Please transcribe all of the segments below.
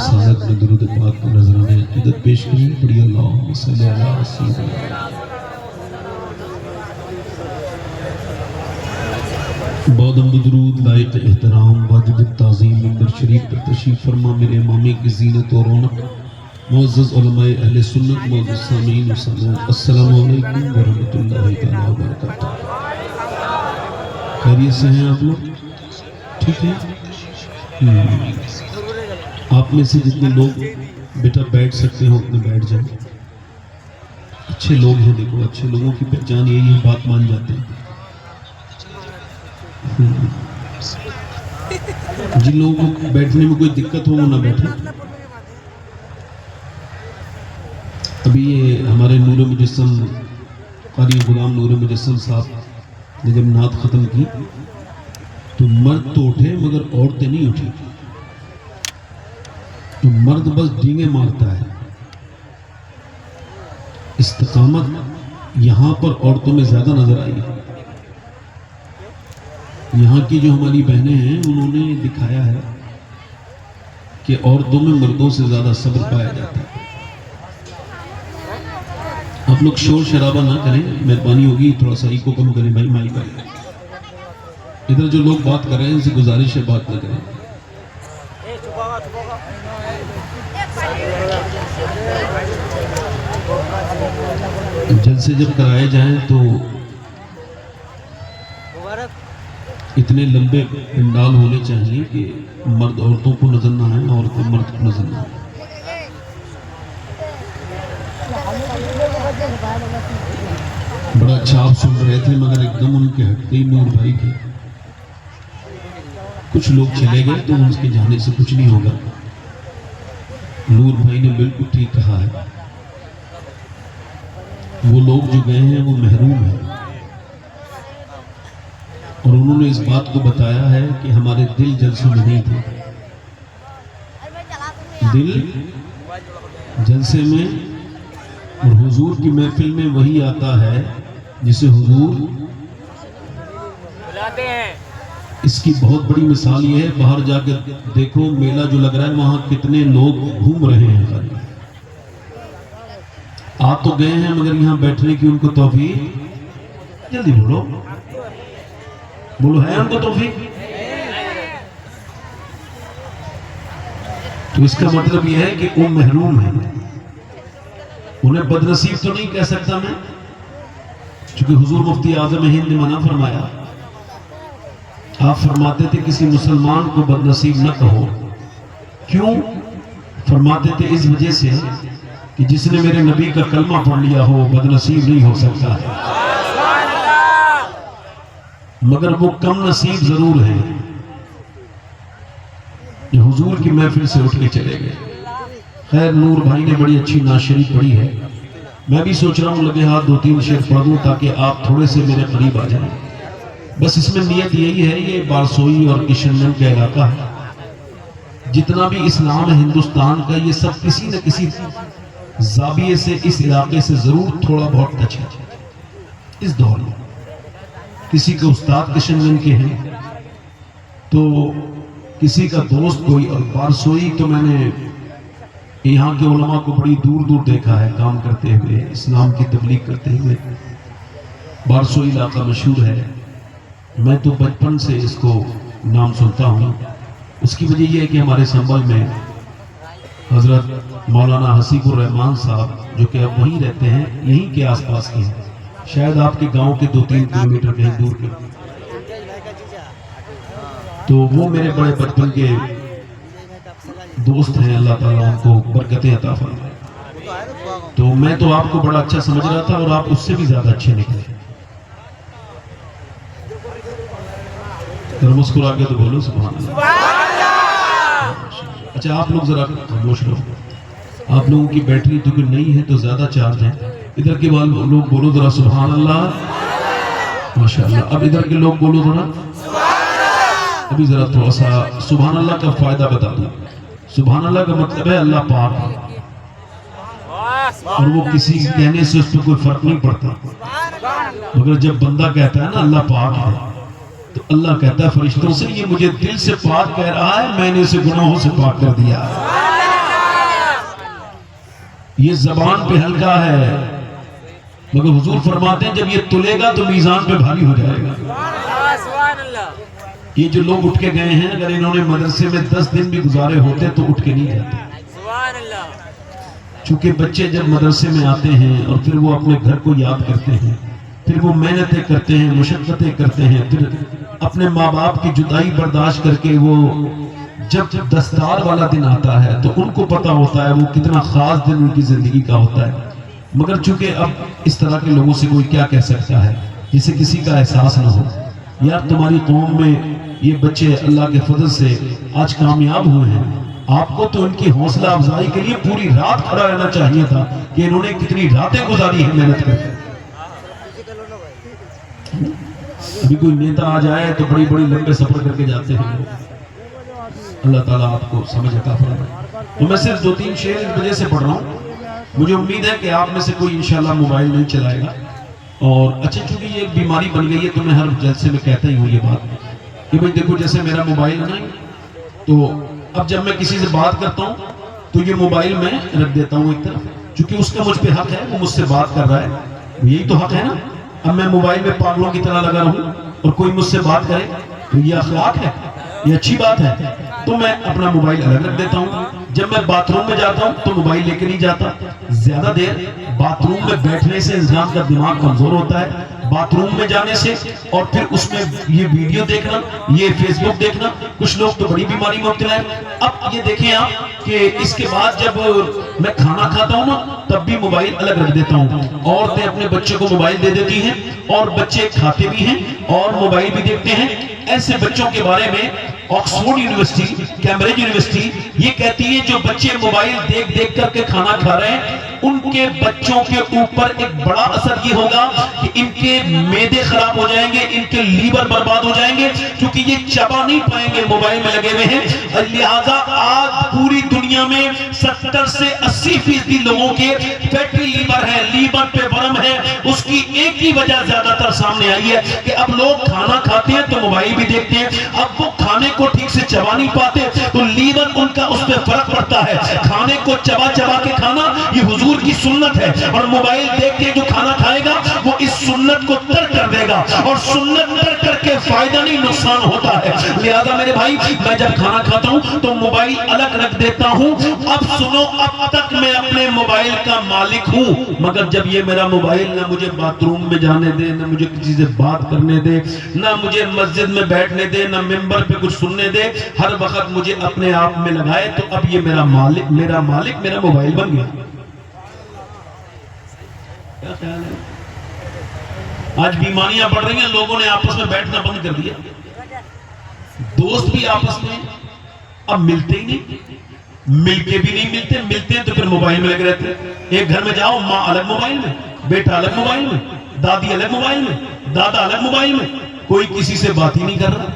رسالت میں درود پاک کو نظرانے عقیدت پیش کریں. پڑھی اللہم صلی علی رسول اللہ. بہت حمد و درود لائق احترام واجب التعظیم منبر شریف پر تشریف فرما میرے امامی کی زینت و رونق معزز علماء اہل سنت معزز سامعین و سامعات السلام علیکم ورحمۃ اللہ تعالیٰ وبرکاتہ. خیریت سے ہیں آپ لوگ؟ ٹھیک ہے. آپ میں سے جتنے لوگ بیٹا بیٹھ سکتے ہو اپنے بیٹھ جائیں. اچھے لوگ ہیں. دیکھو اچھے لوگوں کی پہچان یہی ہے بات مان جاتے ہیں. جن لوگوں کو بیٹھنے میں کوئی دقت ہو وہ نہ بیٹھے. ابھی یہ ہمارے نور مجسم قاری غلام نور مجسم صاحب نے جب نعت ختم کی تو مرد تو اٹھے مگر عورتیں نہیں اٹھی. تو مرد بس ڈینگیں مارتا ہے. استقامت یہاں پر عورتوں میں زیادہ نظر آئی ہے. یہاں کی جو ہماری بہنیں ہیں انہوں نے دکھایا ہے کہ عورتوں میں مردوں سے زیادہ صبر پایا جاتا ہے. آپ لوگ شور شرابہ نہ کریں, مہربانی ہوگی تھوڑا سا ایکو کم کریں بھائی. مائک کریں. ادھر جو لوگ بات کر رہے ہیں ان سے گزارش ہے بات نہ کریں. جلسے جب کرائے جائیں تو اتنے لمبے پنڈال ہونے چاہیے کہ مرد عورتوں کو نظر نہ آئے, عورتیں مرد کو نظر نہ آئے. بڑا اچھا آپ سن رہے تھے مگر ایک دم ان کے ہٹتے ہی نور بھائی کے کچھ لوگ چلے گئے تو ان کے جانے سے کچھ نہیں ہوگا. نور بھائی نے بالکل ٹھیک کہا ہے. وہ لوگ جو گئے ہیں وہ محروم ہیں اور انہوں نے اس بات کو بتایا ہے کہ ہمارے دل جلسوں میں نہیں تھے. دل جلسے میں اور حضور کی محفل میں وہی آتا ہے جسے حضور بلاتے ہیں. اس کی بہت بڑی مثال یہ ہے, باہر جا کے دیکھو میلہ جو لگ رہا ہے وہاں کتنے لوگ گھوم رہے ہیں. آ تو گئے ہیں مگر یہاں بیٹھنے کی ان کو توفیق, جلدی بولو ہے ان کو توفیق. تو اس کا مطلب یہ ہے کہ وہ محروم ہیں. انہیں بد نصیب تو نہیں کہہ سکتا میں, چونکہ حضور مفتی اعظم ہند نے منع فرمایا. آپ فرماتے تھے کسی مسلمان کو بد نصیب نہ کہو. کیوں فرماتے تھے؟ اس وجہ سے کہ جس نے میرے نبی کا کلمہ پڑھ لیا ہو بد نصیب نہیں ہو سکتا ہے, مگر وہ کم نصیب ضرور ہیں یہ حضور کی محفل سے اٹھ کے چلے گئے. خیر نور بھائی نے بڑی اچھی نعت شریف پڑھی ہے. میں بھی سوچ رہا ہوں لگے ہاتھ 2-3 شعر پڑھ دوں تاکہ آپ تھوڑے سے میرے قریب آ جائیں. بس اس میں نیت یہی ہے, یہ بارسوئی اور کشن گنج کا علاقہ ہے. جتنا بھی اسلام ہے ہندوستان کا یہ سب کسی نہ کسی زاویے سے اس علاقے سے ضرور تھوڑا بہت ٹچ ہے. اس دور میں کسی کے استاد کشن گنج کے ہیں تو کسی کا دوست کوئی, اور بارسوئی تو میں نے یہاں کے علماء کو بڑی دور دور دیکھا ہے کام کرتے ہوئے, اسلام کی تبلیغ کرتے ہوئے. بارسوئی علاقہ مشہور ہے. میں تو بچپن سے اس کو نام سنتا ہوں. اس کی وجہ یہ ہے کہ ہمارے سنبل میں حضرت مولانا حسیب الرحمان صاحب جو کہ اب وہیں رہتے ہیں, یہیں کے آس پاس کے ہیں, شاید آپ کے گاؤں کے 2-3 کلومیٹر کہیں دور کے. تو وہ میرے بڑے بچپن کے دوست ہیں. اللہ تعالیٰ ان کو برکتیں عطا فرمائے. تو میں تو آپ کو بڑا اچھا سمجھ رہا تھا اور آپ اس سے بھی زیادہ اچھے نکلے. مسکرا کے تو بولو سبحان اللہ. اچھا آپ لوگ ذرا خاموش رہو. آپ لوگوں کی بیٹری کیونکہ نہیں ہے تو زیادہ چارج ہے. ادھر کے لوگ بولو ذرا سبحان اللہ. ماشاءاللہ. اب ادھر کے لوگ بولو ذرا. ابھی ذرا تھوڑا سا سبحان اللہ کا فائدہ بتا دوں. سبحان اللہ کا مطلب ہے اللہ پاک ہے, اور وہ کسی کہنے سے اس پہ کوئی فرق نہیں پڑتا. مگر جب بندہ کہتا ہے نا اللہ پاک ہے تو اللہ کہتا ہے فرشتوں سے یہ مجھے دل سے پاک کہہ رہا ہے, میں نے اسے گناہوں سے پاک کر دیا ہے. یہ زبان پہ ہلکا ہے، مگر حضور فرماتے ہیں جب یہ تلے گا تو میزان پہ بھاری ہو جائے گا۔ یہ جو لوگ اٹھ کے گئے ہیں، اگر انہوں نے مدرسے میں 10 دن بھی گزارے ہوتے تو اٹھ کے نہیں جاتے۔ چونکہ بچے جب مدرسے میں آتے ہیں اور پھر وہ اپنے گھر کو یاد کرتے ہیں، پھر وہ محنتیں کرتے ہیں، مشقتیں کرتے ہیں، پھر اپنے ماں باپ کی جدائی برداشت کر کے وہ جب دستار والا دن آتا ہے تو ان کو پتا ہوتا ہے وہ کتنا خاص دن ان کی زندگی کا ہوتا ہے۔ مگر چونکہ اب اس طرح کے لوگوں سے کوئی کیا کہہ سکتا ہے جسے کسی کا احساس نہ ہو۔ یار تمہاری قوم میں یہ بچے اللہ کے فضل سے آج کامیاب ہوئے ہیں، آپ کو تو ان کی حوصلہ افزائی کے لیے پوری رات کھڑا رہنا چاہیے تھا کہ انہوں نے کتنی راتیں گزاری ہیں محنت کر کے۔ ابھی کوئی نیتا آ جائے تو بڑی بڑی لمبے سفر کر کے جاتے ہیں لوگ۔ اللہ تعالیٰ آپ کو سمجھ عطا فرمائے۔ تو میں صرف 2-3 شعر اس وجہ سے پڑھ رہا ہوں، مجھے امید ہے کہ آپ میں سے کوئی انشاءاللہ موبائل نہیں چلائے گا۔ اور اچھا چونکہ یہ ایک بیماری بن گئی ہے تو میں ہر جلسے میں کہتا ہی ہوں یہ بات کہ بھئی دیکھو جیسے میرا موبائل ہے نا، تو اب جب میں کسی سے بات کرتا ہوں تو یہ موبائل میں رکھ دیتا ہوں ایک طرف، چونکہ اس کا مجھ پہ حق ہے، وہ مجھ سے بات کر رہا ہے، یہی تو حق ہے نا۔ اب میں موبائل میں پاگلوں کی طرح لگا رہوں اور کوئی مجھ سے بات کرے تو یہ اخلاق ہے، یہ اچھی بات ہے، تو میں اپنا موبائل الگ رکھ دیتا ہوں۔ جب میں باتھ روم میں جاتا ہوں تو موبائل لے کے نہیں جاتا، زیادہ دیر باتھ روم میں بیٹھنے سے انسان کا دماغ کمزور ہوتا ہے، باتھ روم میں جانے سے اور پھر اس میں یہ ویڈیو دیکھنا، یہ فیس بک دیکھنا، کچھ لوگ تو بڑی بیماری میں مبتلا ہیں۔ اب یہ دیکھیں آپ کہ اس کے بعد جب میں کھانا کھاتا ہوں نا تب بھی موبائل الگ رکھ دیتا ہوں۔ عورتیں اپنے بچے کو موبائل دے دیتی ہیں اور بچے کھاتے بھی ہیں اور موبائل بھی دیکھتے ہیں۔ ایسے بچوں کے بارے میں آکسفورڈ یونیورسٹی، کیمبرج یونیورسٹی یہ کہتی ہے جو بچے موبائل دیکھ دیکھ کر کے کھانا کھا رہے ہیں ان کے بچوں کے اوپر ایک بڑا اثر یہ ہوگا کہ ان کے معدے خراب ہو جائیں گے، ان کے لیور برباد ہو جائیں گے، کیونکہ یہ چبا نہیں پائیں گے، موبائل میں لگے ہوئے ہیں۔ لہٰذا آج پوری دنیا میں 70 سے 80% لوگوں کے فیٹی لیور ہے، لیور پہ ورم ہے۔ اس کی ایک ہی وجہ زیادہ تر سامنے آئی ہے کہ اب لوگ کھانا کھاتے ہیں تو موبائل بھی دیکھتے ہیں، اب وہ کھانے کو ٹھیک سے چبا نہیں پاتے تو لیور ان کا اس پہ فرق پڑتا ہے۔ کھانے کو چبا چبا کے کھانا یہ حضور کی سنت ہے، اور موبائل دیکھ کے جو کھانا کھائے گا وہ اس سنت کو ترک کر دے گا، اور سنت ترک کر کے فائدہ نہیں نقصان ہوتا ہے۔ لہذا میرے بھائی میں جب کھانا کھاتا ہوں تو موبائل الگ رکھ دیتا ہوں۔ اب سنو، اب تک میں اپنے موبائل کا مالک ہوں، مگر جب یہ میرا موبائل نہ مجھے باتھ روم میں جانے دے، نہ مجھے کسی سے بات کرنے دے، نہ مجھے مسجد میں بیٹھنے دے، نہ ممبر پہ کچھ سننے دے، ہر وقت مجھے اپنے آپ میں لگائے، تو اب یہ میرا مالک میرا موبائل بن گیا۔ کیا خیال ہے؟ آج بیماریاں بڑھ رہی ہیں، لوگوں نے آپس میں بیٹھنا بند کر دیا، دوست بھی آپس میں اب ملتے ہی نہیں، مل کے بھی نہیں ملتے، ملتے ہیں تو پھر موبائل میں لگے رہتے ہیں۔ ایک گھر میں جاؤ، ماں الگ موبائل میں، بیٹا الگ موبائل میں، دادی الگ موبائل میں، دادا الگ موبائل میں، کوئی کسی سے بات ہی نہیں کر رہا۔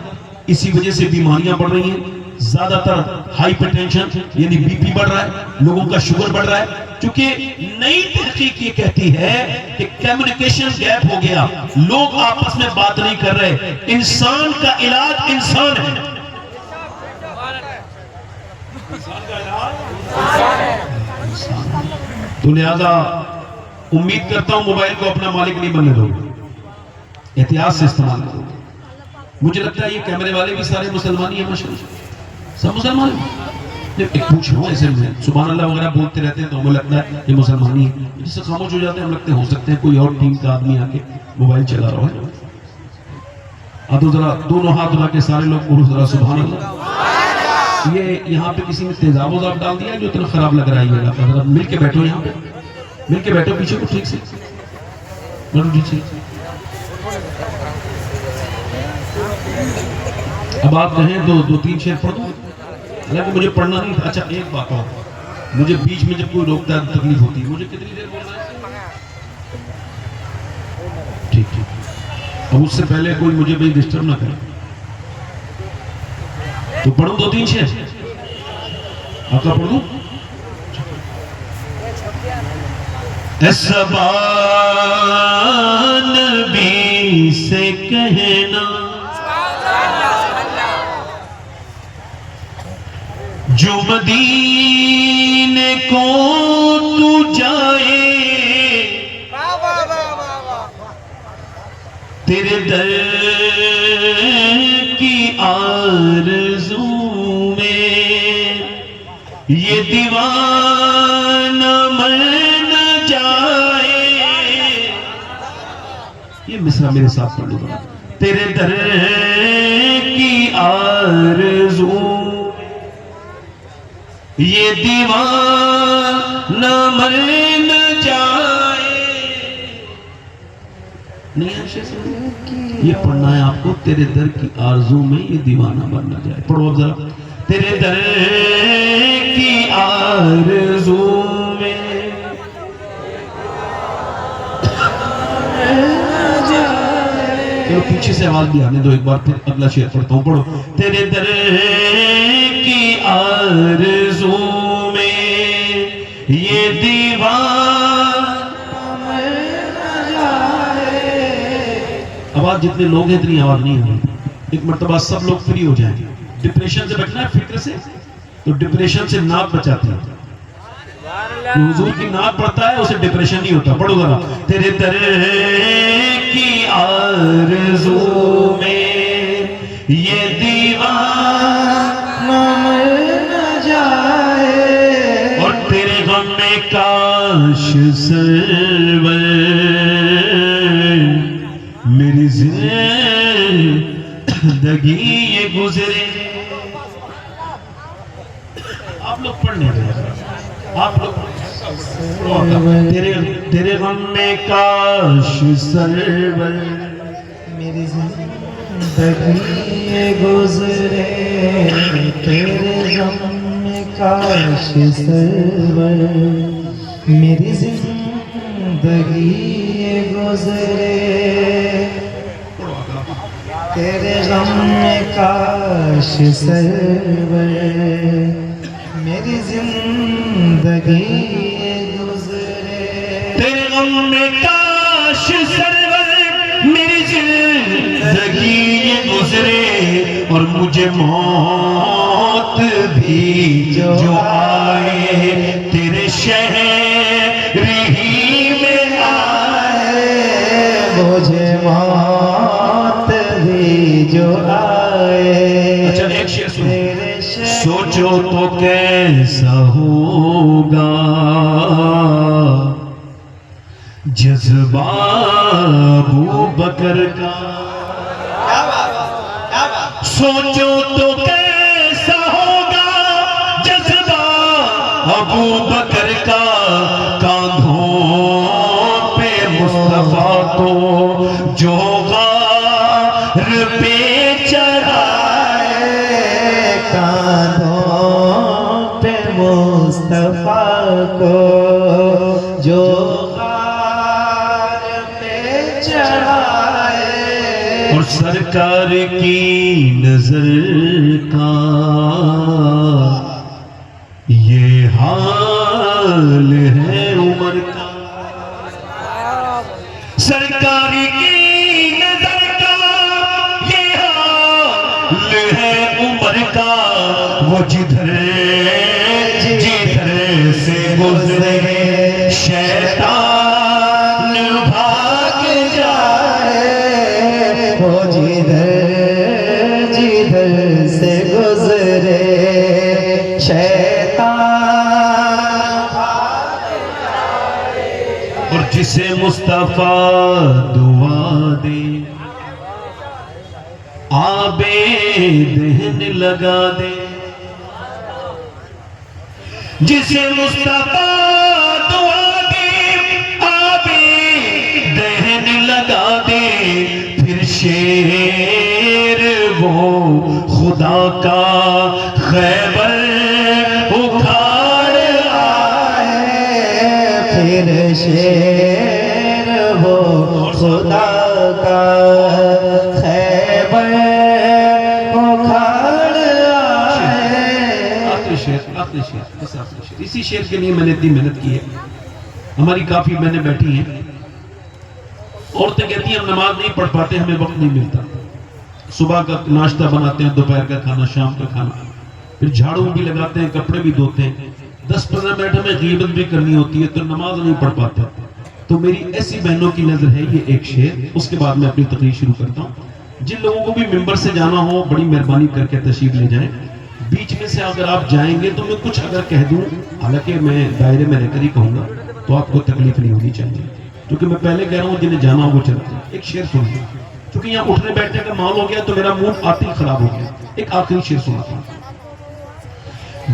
اسی وجہ سے بیماریاں بڑھ رہی ہیں، زیادہ تر ہائپر ٹینشن یعنی بی پی بڑھ رہا ہے، لوگوں کا شوگر بڑھ رہا ہے، کیونکہ نئی تحقیق یہ کہتی ہے کہ کمیونیکیشن گیپ ہو گیا، لوگ آپس میں بات نہیں کر رہے۔ انسان کا علاج انسان ہے، تو لہذا امید کرتا ہوں موبائل کو اپنا مالک نہیں بننے دو، احتیاط سے استعمال کرو۔ مجھے لگتا ہے یہ کیمرے والے بھی سارے مسلمان ہی ہیں، ماشاءاللہ سب مسلمان ہیں۔ ایک پوچھ رہا ہوں ایسے میں سبحان اللہ وغیرہ بولتے رہتے ہیں تو ہمیں لگتا ہے یہ مسلمان ہی ہیں، جس سے خاموش ہو جاتے ہیں ہم لگتے ہیں ہو سکتے ہیں کوئی اور ٹیم کا آدمی آ کے موبائل چلا رہا ہے۔ تو ذرا دونوں ہاتھ اٹھا کے سارے لوگ بولو ذرا سبحان اللہ۔ یہ یہاں پہ کسی نے تیزاب وزاب ڈال دیا جو اتنا خراب لگ رہا ہے، یہ ذرا مل کے بیٹھو، یہاں پہ مل کے بیٹھو، پیچھے کو ٹھیک سے اب آپ کہیں تو 2-3 شعر پڑھ دوں، حالانکہ مجھے پڑھنا نہیں تھا۔ اچھا ایک بات اور، مجھے بیچ میں جب کوئی روکتا ہے تو تکلیف ہوتی ہے۔ مجھے کتنی دیر بولنا ہے؟ ٹھیک ٹھیک، اب اس سے پہلے کوئی مجھے بھی ڈسٹرب نہ کرے تو پڑھوں 2-3 شعر، آپ کا پڑھ دوں؟ زبان نبی سے کہنا جو مدینے کو تو در کی آرزو میں یہ دیوانہ مر نہ جائے. یہ مصرع میرے ساتھ پڑھ لو. تیرے در کی آرزو یہ دیوانہ مر نہ جائے. نہیں ہے شیخ صاحب؟ یہ پڑھنا ہے آپ کو. تیرے در کی آرزو میں یہ دیوانہ مر نہ جائے. پڑھو اب ذرا. تیرے در کی آرزو میں پیچھے سے آواز بھی آنے دو ایک بار. پھر اگلا شعر پڑھتا ہوں. پڑھو. تیرے در کی آرزو میں یہ دیوانہ مر نہ جائے. آواز جتنے لوگ ہیں اتنی آواز نہیں ہوئی. ایک مرتبہ سب لوگ فری ہو جائیں. ڈپریشن سے بچنا ہے فکر سے. تو ڈپریشن سے ناک بچاتی ہے. حضور کی ناک پڑتا ہے اسے ڈپریشن نہیں ہوتا. پڑھو ذرا. تیرے در کی آرزو میں یہ دیوانہ مر نہ جائے. اور تیرے غم میں کاش سرور میری زندگی یہ گزرے. آپ لوگ پڑھنے رہے ہیں. آپ لوگ تیرے غم میں کاش سرور میری زندگی یہ گزرے. تیرے غم میں کاش سرور میری زندگی یہ گزرے. تیرے غم میں کاش سرور میری زندگی گزرے. تیرے غم میں کاش سرور میری زندگی گزرے. اور مجھے موت بھی جو آئے تیرے شہر ہی میں آئے. مجھے موت بھی جو آئے. اچھا ایک شعر سنو. سوچو تو کیسا ہوگا جذبہ ابو بکر کا. سوچو تو کیسا ہوگا جذبہ ابو بکر کا. کاندھوں پہ مصطفیٰ کو جو غار پہ چڑھائے. کاندھوں پہ مصطفیٰ کو جو غار پہ چڑھائے. اور سرکار کی نظر کا یہ حال ہے عمر کا. سرکار کی نظر کا یہ حال ہے عمر کا. وہ جدھر سے گزرے شیطان بھاگ جائے. وہ جدھر سے گزرے شیطان بھاگ جائے. اور جسے مصطفیٰ دعا دے آبے دہن لگا دے. جسے مصطفیٰ دعا دے آبے دہن لگا دے. پھر شیر وہ خدا کا خیبر اکھاڑ آئے. پھر شیر وہ خدا کا خیبر اکھاڑ آئے. آخری شعر اسی شعر کے لیے میں نے اتنی محنت کی ہے. ہماری کافی بہنیں بیٹھی ہیں. عورتیں کہتی ہیں ہم نماز نہیں پڑھ پاتے, ہمیں وقت نہیں ملتا. صبح کا ناشتہ بناتے ہیں, دوپہر کا کھانا, شام کا کھانا, پھر جھاڑو بھی لگاتے ہیں, کپڑے بھی دھوتے ہیں. 10-15 منٹ ہمیں غیبت بھی کرنی ہوتی ہے تو نماز نہیں پڑھ پاتے. تو میری ایسی بہنوں کی نظر ہے یہ ایک شعر، اس کے بعد میں اپنی تقریر شروع کرتا ہوں۔ جن لوگوں کو بھی ممبر سے جانا ہو بڑی مہربانی کر کے تشریف لے جائیں، بیچ میں سے اگر آپ جائیں گے تو میں کچھ اگر کہہ دوں، حالانکہ میں دائرے میں رہ کر ہی کہوں گا تو آپ کو تکلیف نہیں ہونی چاہیے، کیونکہ میں پہلے کہہ رہا ہوں جنہیں جانا ہو وہ چلتے ہیں۔ ایک شعر سنیے، کیونکہ یہاں اٹھنے بیٹھنے کا ماحول ہو گیا تو میرا موڈ آتے ہی خراب ہو گیا۔ ایک آخری شعر سناتا ہوں۔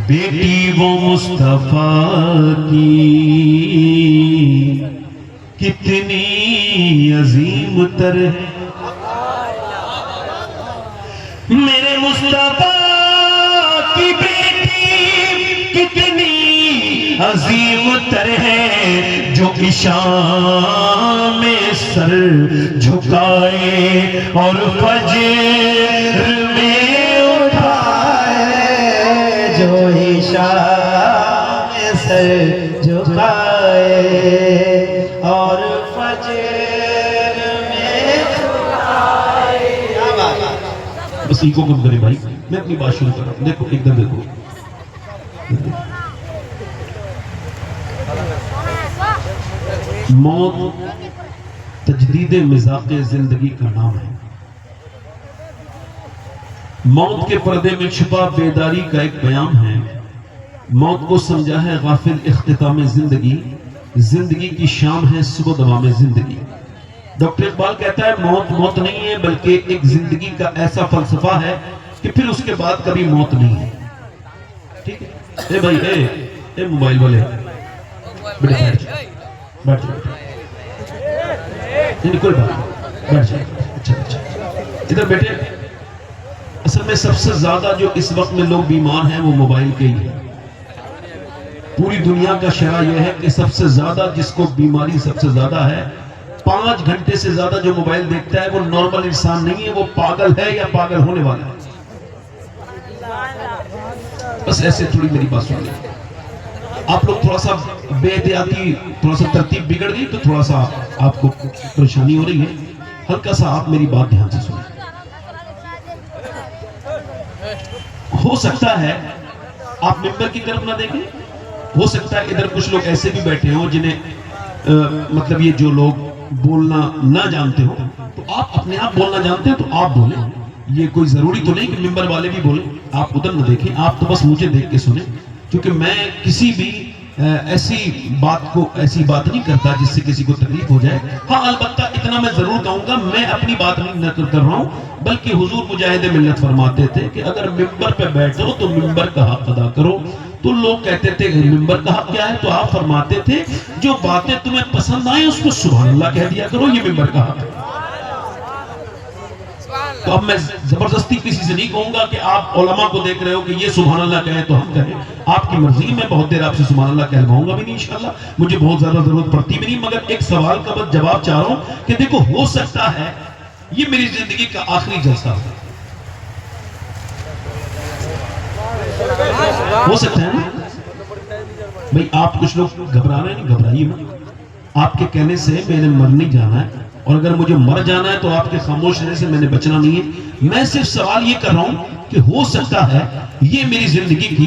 بیٹی وہ مصطفیٰ کی کتنی عظیم تر ہے، میرے مصطفیٰ کی بیٹی کتنی عظیم تر ہے، جو عشاء میں سر جھکائے اور فجر میں اٹھائے، جو عشاء میں سر جھکائے اور فجر میں اٹھائے۔ بس ایگو کم کرے بھائی، میں اپنی بات شروع کر رہا ہوں۔ دیکھو ایک دم دیکھو، موت تجدید مذاق زندگی کا نام ہے۔ موت کے پردے میں چھپا بیداری کا ایک بیان ہے۔ موت کو سمجھا ہے غافل اختتام زندگی، زندگی کی شام ہے صبح دوام زندگی۔ ڈاکٹر اقبال کہتا ہے موت موت نہیں ہے بلکہ ایک زندگی کا ایسا فلسفہ ہے کہ پھر اس کے بعد کبھی موت نہیں ہے۔ ٹھیک ہے؟ اے بھائی اے موبائل والے بیٹھ جائے بیٹھ جائے، نہیں کوئی بات نہیں، بیٹھ جائے۔ اچھا اچھا ادھر بیٹھے۔ اصل میں سب سے زیادہ جو اس وقت میں لوگ بیمار ہیں وہ موبائل کے ہی ہیں۔ پوری دنیا کا شرح یہ ہے کہ سب سے زیادہ جس کو بیماری سب سے زیادہ ہے، 5 گھنٹے سے زیادہ جو موبائل دیکھتا ہے وہ نارمل انسان نہیں ہے، وہ پاگل ہے یا پاگل ہونے والا ہے۔ بس ایسے تھوڑی میری بات سن لیں۔ آپ لوگ تھوڑا سا بے احتیاطی، تھوڑا سا ترتیب بگڑ گئی تو تھوڑا سا آپ کو پریشانی ہو رہی ہے، ہلکا سا آپ میری بات دھیان سے سنیں۔ ہو سکتا ہے آپ ممبر کی طرف نہ دیکھیں، ہو سکتا ہے ادھر کچھ لوگ ایسے بھی بیٹھے ہوں جنہیں مطلب یہ جو لوگ بولنا نہ جانتے ہو، تو آپ اپنے آپ بولنا جانتے ہیں تو آپ بولیں۔ یہ کوئی ضروری تو نہیں کہ ممبر والے بھی بولیں، آپ ادھر نہ دیکھیں، آپ تو بس مجھے دیکھ کے سنیں، کیونکہ میں کسی بھی ایسی بات نہیں کرتا جس سے کسی کو تکلیف ہو جائے۔ ہاں البتہ اتنا میں ضرور کہوں گا، میں اپنی بات نہیں نقل کر رہا ہوں، بلکہ حضور مجاہد ملت فرماتے تھے کہ اگر ممبر پہ بیٹھو تو ممبر کا حق ادا کرو۔ تو لوگ کہتے تھے ممبر کا حق کیا ہے؟ تو آپ فرماتے تھے جو باتیں تمہیں پسند آئیں اس کو سبحان اللہ کہہ دیا کرو، یہ ممبر کا حق ہے۔ تو اب میں زبردستی کسی سے نہیں کہوں گا کہ آپ علماء کو دیکھ رہے ہو کہ یہ سبحان اللہ کہیں تو ہم کہیں، آپ کی مرضی، میں بہت دیر آپ سے سبحان اللہ کہلواؤں گا بھی نہیں انشاءاللہ، مجھے بہت زیادہ ضرورت پڑتی بھی نہیں، مگر ایک سوال کا بس جواب چاہ رہا ہوں کہ دیکھو ہو سکتا ہے یہ میری زندگی کا آخری جلسہ ہو سکتا ہے نا بھئی۔ آپ کچھ لوگ گھبرا رہے ہیں، نہیں گھبرائیے مت، آپ کے کہنے سے میں نے مر نہیں جانا ہے، اور اگر مجھے مر جانا ہے تو آپ کے خاموش رہنے سے میں نے بچنا نہیں ہے۔ میں صرف سوال یہ کر رہا ہوں کہ ہو سکتا ہے یہ میری زندگی کی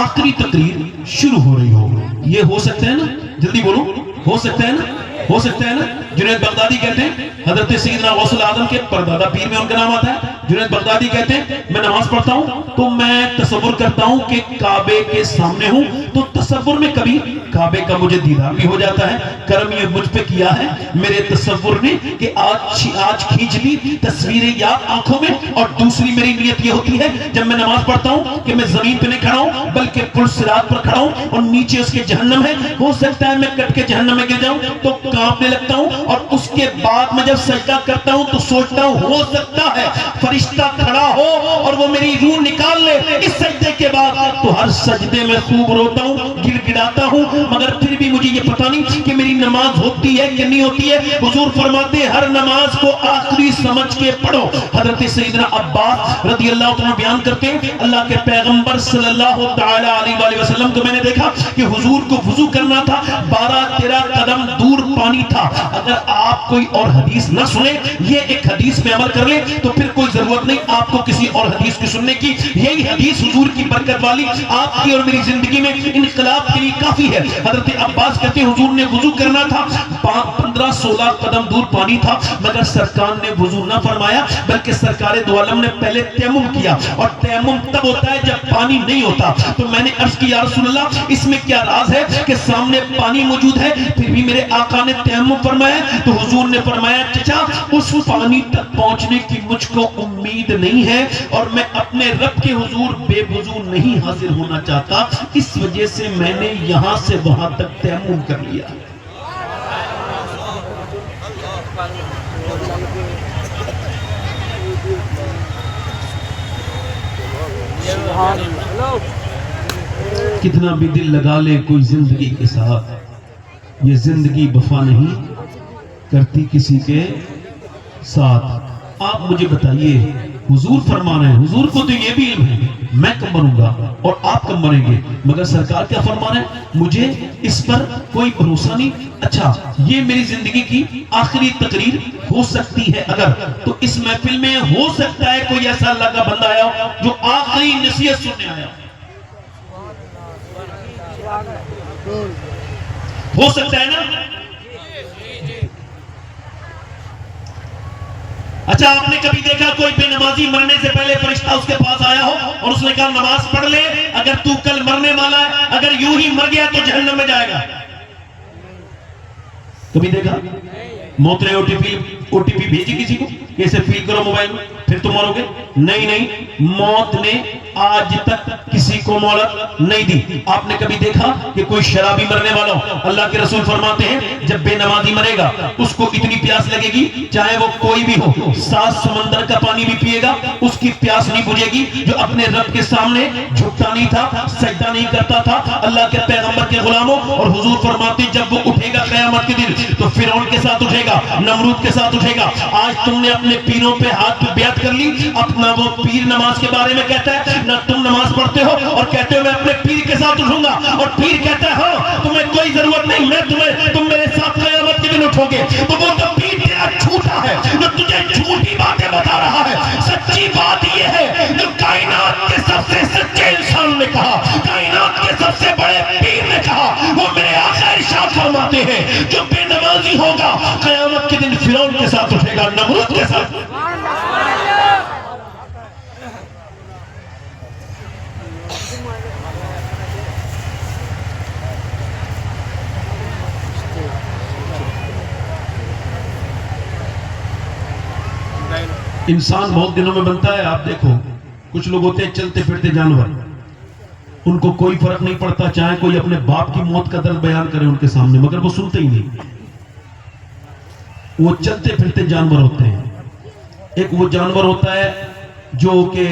آخری تقریر شروع ہو رہی ہو، یہ ہو سکتا ہے نا؟ جلدی بولو، ہو سکتا ہے نا؟ ہو سکتا ہے نا؟ جنید بغدادی کہتے ہیں، حضرت سیدنا غوث العظم کے پردادا پیر میں ان کا نام آتا ہے، جنید بغدادی کہتے ہیں میں نماز پڑھتا ہوں تو میں تصور کرتا ہوں کہ کعبے کے سامنے ہوں، تو تصور میں کبھی کعبے کا مجھے دیدار بھی ہو جاتا ہے۔ کرم یہ مجھ پہ کیا ہے میرے تصور نے کہ آج کھینچ لی تصویریں یاد آنکھوں میں، اور دوسری میری نیت یہ ہوتی ہے جب میں نماز پڑھتا ہوں کہ میں زمین پہ نہیں کھڑا ہوں بلکہ پل صراط پر کھڑا ہوں، اور نیچے اس کے جہنم ہے، ہو سکتا ہے میں کٹ کے جہنم میں گر جاؤں تو کانپنے لگتا ہوں، اور اس کے بعد میں جب سجدہ کرتا ہوں تو سوچتا ہوں ہو سکتا ہے فرشتہ کھڑا ہو اور وہ میری روح نکال لے اس سجدے کے بعد، تو ہر سجدے میں خوب روتا ہوں، گر گڑاتا ہوں، مگر پھر بھی مجھے یہ پتہ نہیں کہ میری نماز ہوتی ہے کہ نہیں ہوتی ہے۔ حضور فرماتے ہیں ہر نماز کو آخری سمجھ کے پڑھو۔ حضرت سیدنا عباس رضی اللہ عنہ بیان کرتے ہیں اللہ کے پیغمبر صلی اللہ تعالی علیہ وآلہ وسلم کو میں نے دیکھا کہ حضور کو وضو کرنا تھا، 12-13 قدم دور پانی تھا، اگر آپ کوئی اور حدیث نہ سنے، یہ ایک حدیث میں عمل کر لیں تو پھر کوئی ضرورت نہیں آپ کو کسی اور حدیث کی سننے کی. یہی حدیث حضور کی برکت والی آپ کی اور میری زندگی میں انقلاب کے لیے کافی ہے. حضرت عباس کہتے ہیں حضور نے وضو کرنا تھا، 15-16 قدم دور پانی تھا، مگر سرکار نے وضو نہ فرمایا بلکہ سرکار دو عالم نے پہلے تیمم کیا. اور تیمم تب ہوتا ہے جب پانی نہیں ہوتا. تو میں نے عرض کی یا رسول اللہ اس میں کیا راز ہے کہ سامنے پانی موجود ہے پھر بھی میرے آقا نے تیمم فرمایا؟ تو حضور نے فرمایا چچا اس پانی تک پہنچنے کی مجھ کو امید نہیں ہے اور میں اپنے رب کے حضور بے وضو نہیں حاضر ہونا چاہتا، اس وجہ سے میں نے یہاں سے وہاں تک تیمم کر لیا. کتنا بھی دل لگا لے کوئی زندگی کے ساتھ، یہ زندگی وفا نہیں کرتی کسی کے ساتھ. آپ مجھے بتائیے حضور فرما رہے ہیں، حضور کو تو یہ بھی علم ہے میں کب مروں گا اور آپ کب مریں گے، مگر سرکار کیا فرما رہے ہیں مجھے اس پر کوئی بھروسہ نہیں. اچھا یہ میری زندگی کی آخری تقریر ہو سکتی ہے اگر، تو اس محفل میں ہو سکتا ہے کوئی ایسا اللہ کا بندہ آیا ہو جو آخری نصیحت سننے آیا ہو سکتا ہے نا. اچھا آپ نے کبھی دیکھا کوئی بے نمازی مرنے سے پہلے فرشتہ اس کے پاس آیا ہو اور اس نے کہا نماز پڑھ لے اگر تو کل مرنے والا ہے، اگر یوں ہی مر گیا تو جہنم میں جائے گا؟ کبھی دیکھا؟ موت نے او ٹی پی بھیجی کسی کو کہ اسے فیل کرو موبائل میں پھر تم مرو گے؟ نہیں، موت نے آج تک کسی کو مہلت نہیں دی. آپ نے کبھی دیکھا کہ کوئی شرابی مرنے والا ہو؟ اللہ کے رسول فرماتے ہیں جب بے نمازی مرے گا اس کو اتنی پیاس لگے گی چاہے وہ کوئی بھی ہو، 7 سمندر کا پانی بھی پیے گا اس کی پیاس نہیں بجھے گی. جو اپنے رب کے سامنے جھکتا نہیں تھا، سجدہ نہیں کرتا تھا، اللہ کے پیغمبر کے غلاموں. اور حضور فرماتے ہیں جب وہ اٹھے گا قیامت کے دن تو فرعون کے ساتھ اٹھے گا، نمرود کے ساتھ اٹھے گا. آج تم نے اپنے پیروں پہ ہاتھ پہ بیعت کر لی، اپنا وہ پیر نماز کے بارے میں کہتا ہے نہ تم نماز پڑھتے ہو اور کہتے ہو میں اپنے پیر کے ساتھ اٹھوں گا، اور پیر کہتا ہے ہاں تمہیں کوئی ضرورت نہیں، تم میرے ساتھ قیامت کے دن اٹھو گے. تو وہ تو پیر تیرا جھوٹا ہے جو تجھے جھوٹی باتیں بتا رہا ہے. سچی بات یہ ہے جو کائنات کے سب سے سچے انسان نے کہا، کائنات کے سب سے بڑے پیر نے کہا، وہ میرے آقا ارشاد فرماتے ہیں جو بے نمازی ہوگا قیامت کے دن فرعون کے ساتھ اٹھے گا، نمرود کے ساتھ. انسان بہت دنوں میں بنتا ہے. آپ دیکھو کچھ لوگ ہوتے ہیں چلتے پھرتے جانور، ان کو کوئی فرق نہیں پڑتا چاہے کوئی اپنے باپ کی موت کا درد بیان کرے ان کے سامنے، مگر وہ سنتے ہی نہیں. وہ چلتے پھرتے جانور ہوتے ہیں. ایک وہ جانور ہوتا ہے جو کہ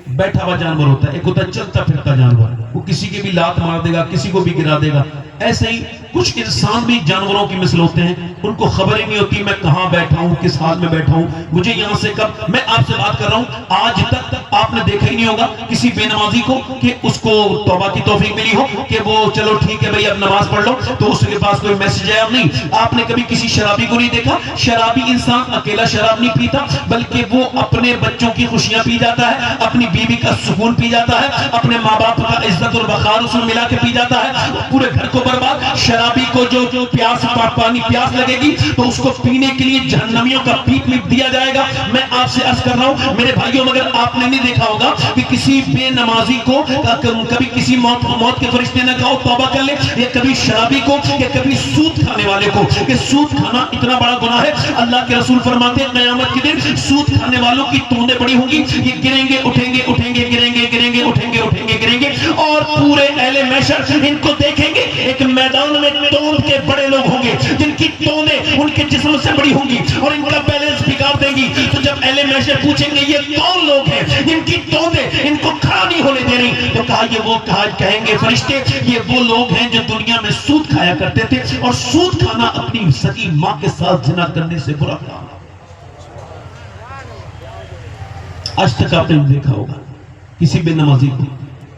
بیٹھا ہوا جانور ہوتا ہے، ایک ہوتا ہے چلتا پھرتا جانور، وہ کسی کے بھی لات مار دے گا، کسی کو بھی گرا دے گا. ایسے ہی کچھ انسان بھی جانوروں کی مثل ہوتے ہیں، ان کو خبر ہی نہیں ہوتی میں کہاں بیٹھا ہوں، کس حال میں بیٹھا ہوں، مجھے یہاں سے کب. میں آپ سے بات کر رہا ہوں آج تک آپ نے دیکھا ہی نہیں ہوگا کسی بے نمازی کو کہ اس کو توبہ کی توفیق ملی ہو کہ وہ چلو ٹھیک ہے بھائی اب نماز پڑھ لو تو اس کے پاس کوئی میسج آیا. نہیں. آپ نے کبھی کسی شرابی کو نہیں دیکھا؟ شرابی انسان اکیلا شراب نہیں پیتا بلکہ وہ اپنے بچوں کی خوشیاں پی جاتا ہے، اپنی بیوی کا سکون پی جاتا ہے، اپنے ماں باپ کا عزت اور وقار اس میں ملا کے پی جاتا ہے، پورے گھر کو برباد. شرابی کو جو پانی پیاس لگے گی تو اس کو پینے کے لیے جہنمیوں کا پیپ دیا جائے گا. میں آپ سے عرض کر رہا ہوں میرے بھائیوں مگر آپ نے نہیں دیکھا ہوگا کہ کسی بے نمازی کو کبھی کسی موت کے فرشتے نے کہا توبہ کر لے، یا کبھی شرابی کو یا کبھی سود کھانے والے کو کہ سود کھانا اتنا بڑا گناہ ہے. اللہ کے رسول فرماتے ہیں قیامت کے دن سود کھانے والوں کی توندیں بڑی ہوں گی، یہ گریں گے اٹھیں گے اٹھیں گے گریں گے گریں گے اٹھیں گے اٹھیں گے گریں گے، اور پورے اہل محشر ان کو دیکھیں گے. ایک میدان میں توند کے بڑے لوگ ہوں گے جن کی توندیں ان کے جسم سے بڑی ہوں گی اور ان کا بیلنس بگاڑ دیں گی. تو جب اہل محشر پوچھیں گے یہ کون لوگ ہیں جن کی توندیں ان کو کھڑا نہیں ہونے دے رہی، تو کہیں گے فرشتے یہ وہ لوگ ہیں جو دنیا میں سود کھایا کرتے تھے، اور سود کھانا اپنی سگی ماں کے ساتھ زنا کرنے سے برا کام. آج تک آپ نے دیکھا ہوگا کسی بے نمازی کو،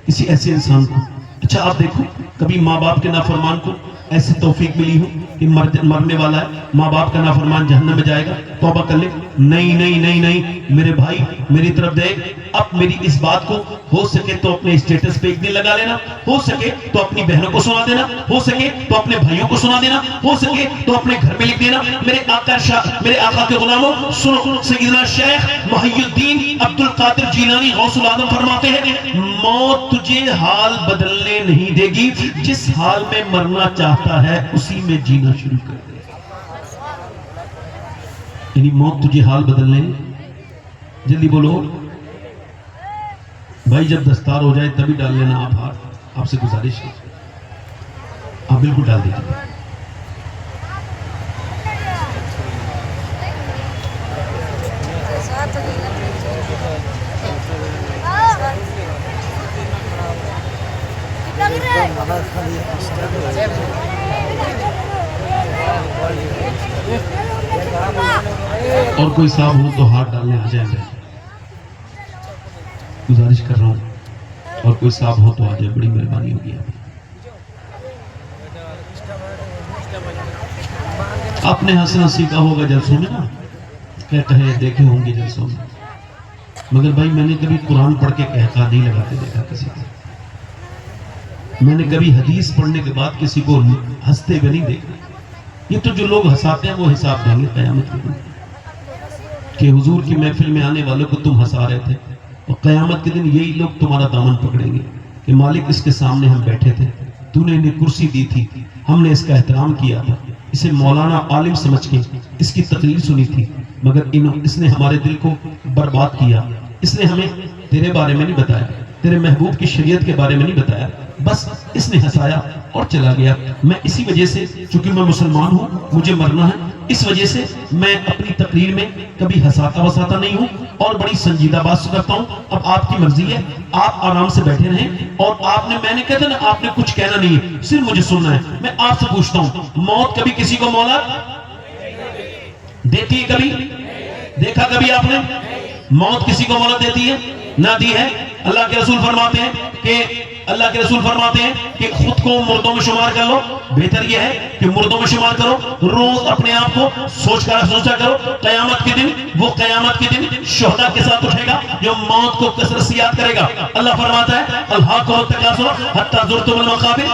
کسی ایسے انسان کو. اچھا آپ دیکھو کبھی ماں باپ کے نافرمان کو ایسی توفیق ملی ہو کہ مرنے والا ہے، ماں باپ کا نافرمان جہنم میں جائے گا، توبہ کر لے. نہیں نہیں نہیں نہیں میرے بھائی میری طرف دیکھ. اب میری اس بات کو ہو سکے تو اپنے اسٹیٹس پہ ایک دن لگا لینا، ہو سکے تو اپنی بہنوں کو سنا دینا، ہو سکے تو اپنے بھائیوں کو سنا دینا، ہو سکے تو اپنے گھر میں لکھ دینا. میرے آقا کے غلاموں سنو، سیدنا شیخ محی الدین عبد القادر جیلانی غوث العظم فرماتے ہیں موت تجھے حال بدلنے نہیں دے گی، جس حال میں مرنا چاہتا ہے اسی میں جینا شروع کر دے. یعنی موت تجھے حال بدلنے، جلدی بولو بھائی، جب دستار ہو جائے تبھی ڈال لینا آپ ہاتھ. آپ سے گزارش ہے آپ بالکل ڈال دیجیے. اور کوئی صاحب ہو تو ہاتھ ڈالنے آ جائیں. گزارش کر رہا ہوں، اور کوئی صاحب ہو تو آ جائے، بڑی مہربانی ہوگی. آپ نے ہنسنا سیکھا ہوگا جلسوں میں نا، کہے دیکھے ہوں گے جلسوں میں، مگر بھائی میں نے کبھی قرآن پڑھ کے کہتا نہیں لگاتے دیکھا کسی کو. میں نے کبھی حدیث پڑھنے کے بعد کسی کو ہنستے ہوئے نہیں دیکھا. یہ تو جو لوگ ہنساتے ہیں وہ حساب دیں گے قیامت کے دن کہ حضور کی محفل میں آنے والوں کو تم ہنسا رہے تھے، اور قیامت کے دن یہی لوگ تمہارا دامن پکڑیں گے کہ مالک اس کے سامنے ہم بیٹھے تھے، تو نے انہیں کرسی دی تھی، ہم نے اس کا احترام کیا تھا، اسے مولانا عالم سمجھ کے اس کی تقریر سنی تھی، مگر اس نے ہمارے دل کو برباد کیا. اس نے ہمیں تیرے بارے میں نہیں بتایا، تیرے محبوب کی شریعت کے بارے میں نہیں بتایا، بس اس نے ہنسایا اور چلا گیا. میں اسی وجہ سے، چونکہ میں مسلمان ہوں، مجھے مرنا ہے، اس وجہ سے میں اپنی تقریر میں کبھی ہنساتا وساتا نہیں ہوں اور بڑی سنجیدہ بات کرتا ہوں. اب آپ کی مرضی ہے، آپ آرام سے بیٹھے رہیں. اور میں نے کہتا نا آپ نے کچھ کہنا نہیں ہے، صرف مجھے سننا ہے. میں آپ سے پوچھتا ہوں، موت کبھی کسی کو مہلت دیتی ہے؟ کبھی دیکھا کبھی آپ نے موت کسی کو مہلت دیتی ہے؟ نہ دی ہے. اللہ کے رسول فرماتے ہیں کہ خود کو مردوں میں شمار کر لو. بہتر یہ ہے کہ مردوں میں شمار کرو. روز اپنے آپ کو سوچا کرو قیامت کے دن، وہ قیامت کے دن شہداء کے ساتھ اٹھے گا جو موت کو کثرت سے یاد کرے گا. اللہ فرماتا ہے الحاکم التکاثر حتی زرتم المقابر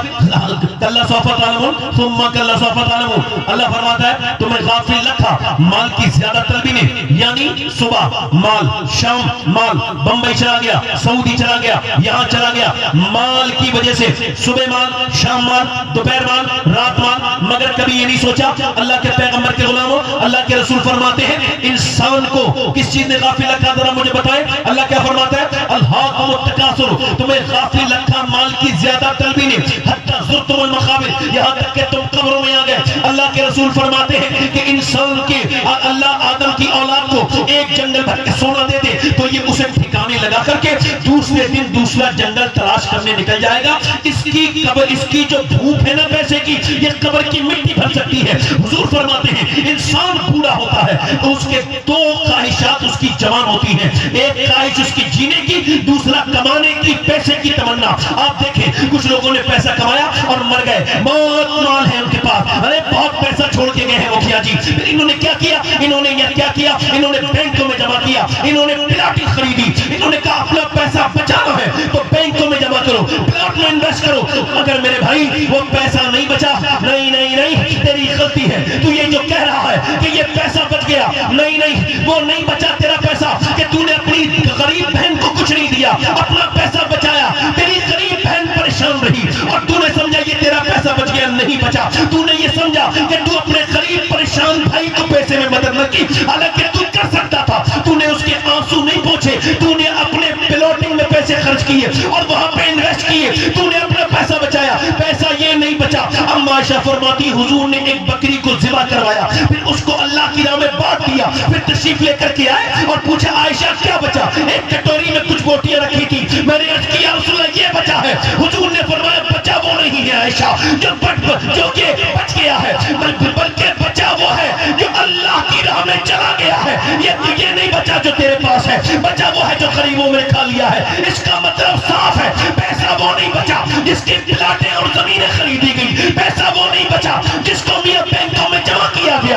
کلا سوف تعلمون ثم کلا سوف تعلمون. اللہ فرماتا ہے تمہیں غافل رکھا مال کی زیادہ طلبی نے، یعنی صبح مال، شام مال، بمبئی چلا گیا، سعودی چلا گیا، یہاں چلا گیا، مال کی وجہ سے صبح مال، شام مال، دوپہر مال، رات مال، مگر کبھی یہ نہیں سوچا. اللہ کے پیغمبر کے غلاموں، اللہ کے رسول فرماتے ہیں انسان کو کس چیز نے غافل رکھا؟ ذرا مجھے بتائیں. اللہ کیا فرماتا ہے؟ الحاکم التکاثر، تمہیں غافل رکھا مال کی زیادہ طلبی نے، حتی زرتم المقابر، یہاں تک کہ تم قبروں میں آ گئے. اللہ کے رسول فرماتے ہیں کہ انسان کے اللہ آدم کی اولاد کو ایک جنگل بھر کے سونا دے دے تو یہ اسے ٹھکانے لگا کر کے دوسرے دن دوسرا جنگل تلاش کرنے نکل جائے گا. اس کی قبر، اس کی جو دھوپ ہے نا پیسے کی، یہ قبر کی مٹی بھر سکتی ہے. حضور فرماتے ہیں انسان بوڑھا ہوتا ہے تو اس کے دو خواہشات اس کی جوان ہوتی ہیں، ایک خواہش اس کی جینے کی، دوسرا کمانے کی، پیسے کی تمنا. آپ دیکھیں کچھ لوگوں نے پیسہ کمایا اور مر گئے، بہت مال ہے ان کے پاس، ارے بہت پیسہ چھوڑ کے گئے ہیں مکھیا جی. پھر انہوں نے کیا کیا؟ انہوں نے بینکوں میں جمع کیا، انہوں نے پلاٹیں خریدی، انہوں نے کہا اپنا پیسہ بچانا ہے تو بینکوں میں جمع کرو، پلاٹ میں انویسٹ کرو. مگر میرے بھائی وہ پیسہ نہیں بچا. نہیں تیری غلطی ہے. تو یہ جو کہہ رہا ہے کہ یہ پیسہ بچ گیا، نہیں وہ نہیں بچا تیرا پیسہ کہ تو نے اپنی غریب بہن کو کچھ نہیں دیا، اپنا پیسہ بچایا. تیری غریب بہن پریشان رہی اور تو نے سمجھا یہ تیرا پیسہ بچ گیا، نہیں بچا. تو نے یہ سمجھا کہ تو اپنے غریب پریشان بھائی کو پیسے میں مدد نہ کی، حالانکہ تو کر سکتا تھا. تو نے اس کے آنسو نہیں پوچھے، تو نے اپنے پلاٹنگ میں پیسے خرچ کیے اور وہاں پہ انویسٹ کیے، تو نے اپنا پیسہ بچایا. پیسہ یہ نہیں بچا. اما عائشہ فرماتی حضور نے ایک بکری کو ذبح کروایا، پھر اس کو اللہ کی راہ میں بانٹ دیا، پھر تشریف لے کر کے آئے اور پوچھا عائشہ کیا بچا؟ ایک کٹوری میں کچھ بوٹیاں رکھی تھی. میں نے عرض کیا رسول اللہ یہ بچا ہے. حضور نے فرمایا بچا وہ نہیں ہے عائشہ جو کہ بچ گیا ہے، بلکہ بچا وہ ہے جو اللہ کی راہ میں چلا گیا ہے. یہ نہیں بچا جو تیرے پاس ہے، بچا وہ ہے جو غریبوں میں کھا لیا ہے. اس کا مطلب صاف ہے، پیسہ وہ نہیں بچا جس کی پلاٹیں اور زمینیں خریدی گئی، پیسہ وہ نہیں بچا جس کو میاں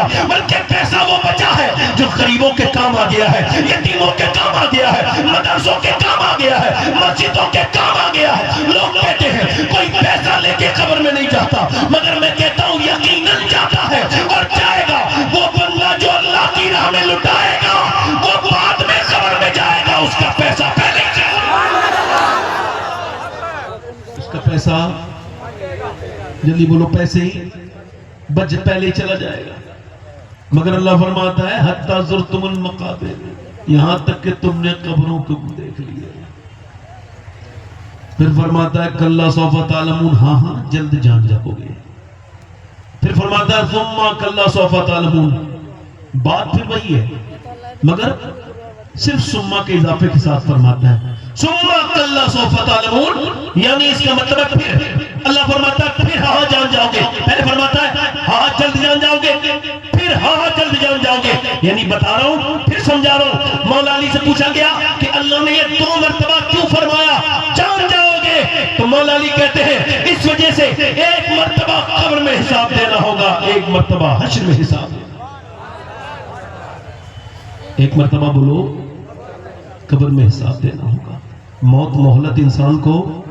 گیا، بلکہ پیسہ وہ بچا ہے جو غریبوں کے کام آ گیا ہے، یتیموں کے کام آ گیا ہے، مدرسوں کے کام آ گیا ہے، مسجدوں کے کام آ گیا ہے۔ لوگ کہتے ہیں کوئی پیسہ لے کے قبر میں نہیں جاتا، مگر میں کہتا ہوں یقیناً جاتا ہے اور جائے گا۔ وہ بندہ جو اللہ کی راہ میں لٹائے گا وہ بعد میں قبر میں جائے گا، اس کا پیسہ پہلے جائے گا، اس کا پیسہ جلدی بولو پیسے ہی بچ پہلے چلا جائے گا۔ مگر اللہ فرماتا ہے حتی زرتم المقابر، یہاں تک کہ تم نے قبروں کو دیکھ لیا۔ پھر فرماتا ہے کلا سوف تعلمون، ہاں ہاں جلد جان جاؤ گے۔ پھر فرماتا ہے ثم کلا سوف تعلمون، بات پھر وہی ہے مگر صرف ثم کے اضافے کے ساتھ فرماتا ہے ثم کلا سوف تعلمون، یعنی اس کا مطلب ہے پھر اللہ فرماتا ہے پھر ہاں جان جاؤ گے۔ پہلے فرماتا ہے ہاں جلد جان جاؤ گے، پھر ہاں جلد جان جاؤ گے، یعنی بتا رہا ہوں پھر سمجھا رہا ہوں۔ مولا علی سے پوچھا گیا کہ اللہ نے یہ 2 مرتبہ کیوں فرمایا جان جاؤ گے؟ تو مولا علی کہتے ہیں اس وجہ سے ایک مرتبہ قبر میں حساب دینا ہوگا، ایک مرتبہ حشر میں حساب دینا، ایک مرتبہ بولو قبر میں حساب دینا ہوگا۔ موت مہلت انسان کو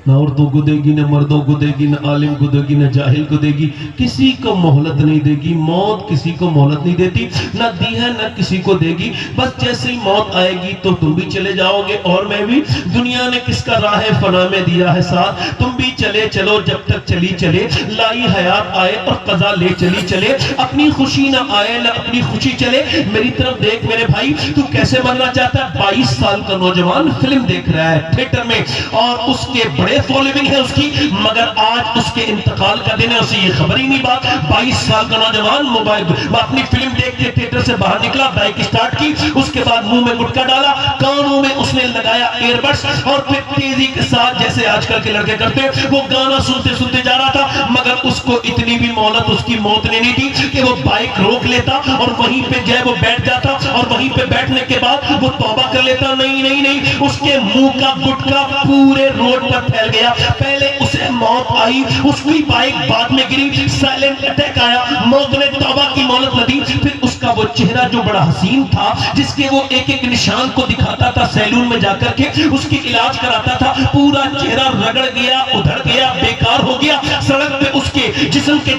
نہ عورتوں کو دے گی، نہ مردوں کو دے گی، نہ عالم کو دے گی، نہ جاہل کو دے گی، کسی کو مہلت نہیں دے گی۔ موت کسی کو مہلت نہیں دیتی، نہ دی ہے نہ کسی کو دے گی۔ بس جیسے ہی موت آئے گی تو تم بھی چلے جاؤ گے اور میں بھی۔ دنیا نے کس کا راہ فنا میں دیا ہے ساتھ، تم بھی چلے چلو جب تک چلی چلے، لائی حیات آئے اور قضا لے چلی چلے، اپنی خوشی نہ آئے نہ اپنی خوشی چلے۔ میری طرف دیکھ میرے بھائی، تو کیسے مرنا چاہتا ہے؟ 22 سال کا نوجوان فلم دیکھ رہا ہے تھیٹر میں اور اس کے بڑے فالوئنگ ہے اس کی، مگر آج اس کے انتقال کا دن ہے، اسے یہ خبر ہی نہیں بات۔ 22 سال کا نوجوان موبائل اپنی فلم دیکھ کے تھیٹر سے باہر نکلا، بائک سٹارٹ کی، اس کے بعد منہ میں گٹکا ڈالا، کانوں میں اس نے لگایا ایئر بڈس اور پھر تیزی کے ساتھ جیسے آج کل کے لڑکے کرتے وہ گانا سنتے سنتے جا رہا تھا، مگر اس کو اتنی بھی مہلت اس کی موت نے نہیں دی کہ وہ بائک روک لیتا اور وہیں پہ جو ہے وہ بیٹھ جاتا اور وہیں پہ بیٹھنے کے بعد وہ توبہ کر لیتا۔ نہیں نہیں نہیں، اس کے منہ کا گٹکا پورے روڈ پر پھیل گیا۔ پہلے اسے موت آئی، اس کی بائک بعد میں گری، سائلنٹ اٹیک آیا، موت نے توبہ کی مہلت نہ دی۔ پھر اس کا وہ چہرہ جو بڑا حسین تھا، جس کے وہ ایک ایک نشان کو دکھاتا تھا سیلون میں جا کر کے اس کی علاج کراتا تھا، پورا چہرہ رگڑ گیا، ادھڑ گیا، بیکار ہو گیا۔ سڑک پہ اس کے جسم کے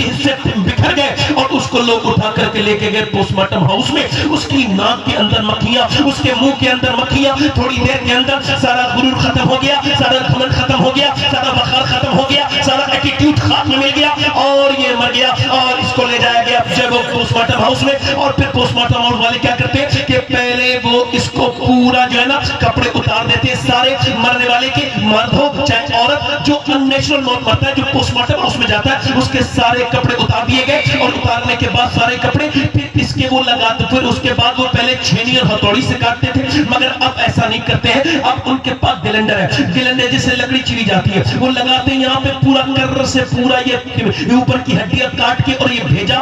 حصے بکھر گئے اور اس کو لوگ اٹھا کر کے لے کے گئے پوسٹ مارٹم ہاؤس میں۔ اس کی ناک کے اندر مکھیاں، اس کے منہ کے اندر مکھیاں، تھوڑی دیر کے اندر سارا غرور ختم ہو گیا، سارا گھمنڈ ختم ہو گیا، سارا وقار ختم ہو گیا، سارا ایٹیٹیوڈ خاتمہ مل گیا اور یہ مر گیا اور اس کو لے جایا گیا جب وہ پوسٹ مارٹم ہاؤس میں۔ اور پھر پوسٹ مارٹم ہاؤس والے کیا کرتے کہ پہلے وہ اس کو پورا جو ہے نا کپڑے اتار دیتے سارے مرنے والے کے، مرد ہو چاہے عورت، جو ان نیچرل موت مرتا ہے جو پوسٹ مارٹم ہاؤس میں جاتا ہے اس کے سارے کپڑے اتار دیے گئے اور اتارنے کے بعد سارے کپڑے پھر اس کے وہ لگاتے، پھر اس کے بعد وہ پہلے چھینی اور ہتھوڑی سے کاٹتے تھے، مگر اب ایسا نہیں کرتے ہیں، اب ان کے پاس گلنڈر ہے، گلنڈر جسے لکڑی چلی جاتی ہے وہ لگاتے ہیں یہاں پہ پورا کرر سے پورا یہ اوپر کی ہڈیاں کاٹ کے اور یہ بھیجا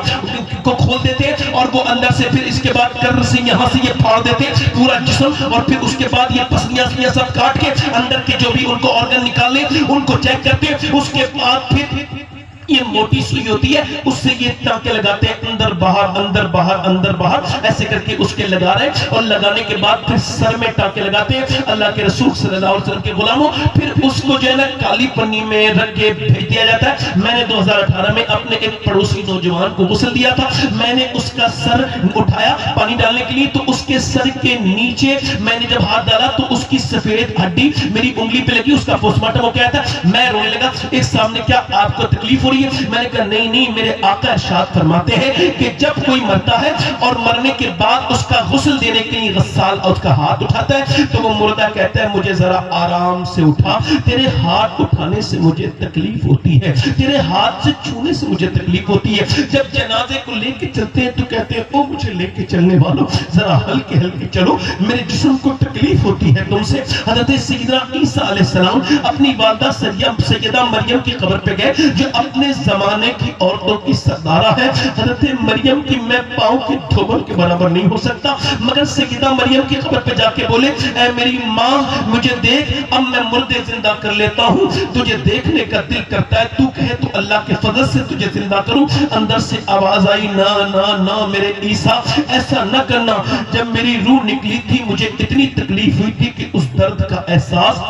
کو کھول دیتے ہیں اور وہ اندر سے پھر اس کے بعد کرر سے یہاں سے یہ پھاڑ دیتے ہیں پورا جسم اور پھر اس کے بعد یہ پسلیاں سب کاٹ کے اندر کے جو بھی ان کو آرگن نکالنے ان کو چیک کرتے ہیں۔ اس کے بعد پھر یہ موٹی سوئی ہوتی ہے، اس سے یہ ٹانکے لگاتے ہیں اندر باہر اندر باہر اندر باہر ایسے کر کے اس کے لگا رہے ہیں اور لگانے کے بعد پھر سر میں ٹانکے لگاتے ہیں اللہ کے رسول صلی اللہ علیہ وسلم کے غلاموں۔ پھر اس کو جو ہے نا کالی پنی میں رکھ کے بھیج دیا جاتا ہے۔ میں نے 2018 میں اپنے ایک پڑوسی نوجوان کو غسل دیا تھا، میں نے اس کا سر اٹھایا پانی ڈالنے کے لیے تو اس کے سر کے نیچے میں نے جب ہاتھ ڈالا تو اس کی سفید ہڈی میری انگلی پہ لگی، اس کا پوسٹ مارٹم ہو گیا تھا۔ میں رونے لگا، ایک سامنے کیا آپ کو تکلیف ہو رہی ہے؟ میں نے کہا نہیں نہیں، میرے آقا ارشاد فرماتے ہیں کہ جب کوئی مرتا ہے اور مرنے کے بعد اس کا غسل دینے کے لیے غسال اس کا ہاتھ اٹھاتا ہے تو وہ مردہ کہتا ہے مجھے ذرا آرام سے اٹھا، تیرے ہاتھ اٹھانے سے مجھے تکلیف ہوتی ہے، تیرے ہاتھ سے چھونے سے مجھے تکلیف ہوتی ہے۔ جب جنازے کو لے کے چلتے ہیں تو کہتے ہیں او مجھے لے کے چلنے والوں ذرا ہلکے ہلکے چلو، میرے جسم کو تکلیف ہوتی ہے تم سے۔ حضرت سیدنا عیسیٰ علیہ السلام اپنی والدہ سیدہ مریم کی قبر پہ گئے جو اپنے اپنے زمانے کی عورتوں کی سردارہ ہے. حضرت مریم کی میں پاؤں کے دھوبن کے برابر نہیں ہو سکتا, مگر سیدہ مریم کی قبر پہ جا کے بولے اے میری ماں مجھے دیکھ, اب میں مردے زندہ کر لیتا ہوں, تجھے دیکھنے کا دل کرتا ہے, تو کہے تو اللہ کے فضل سے تجھے زندہ کروں. اندر سے آواز آئی نا نا نا میرے عیسیٰ ایسا نہ کرنا. جب میری روح نکلی تھی مجھے اتنی تکلیف ہوئی تھی کہ اس درد کا احساس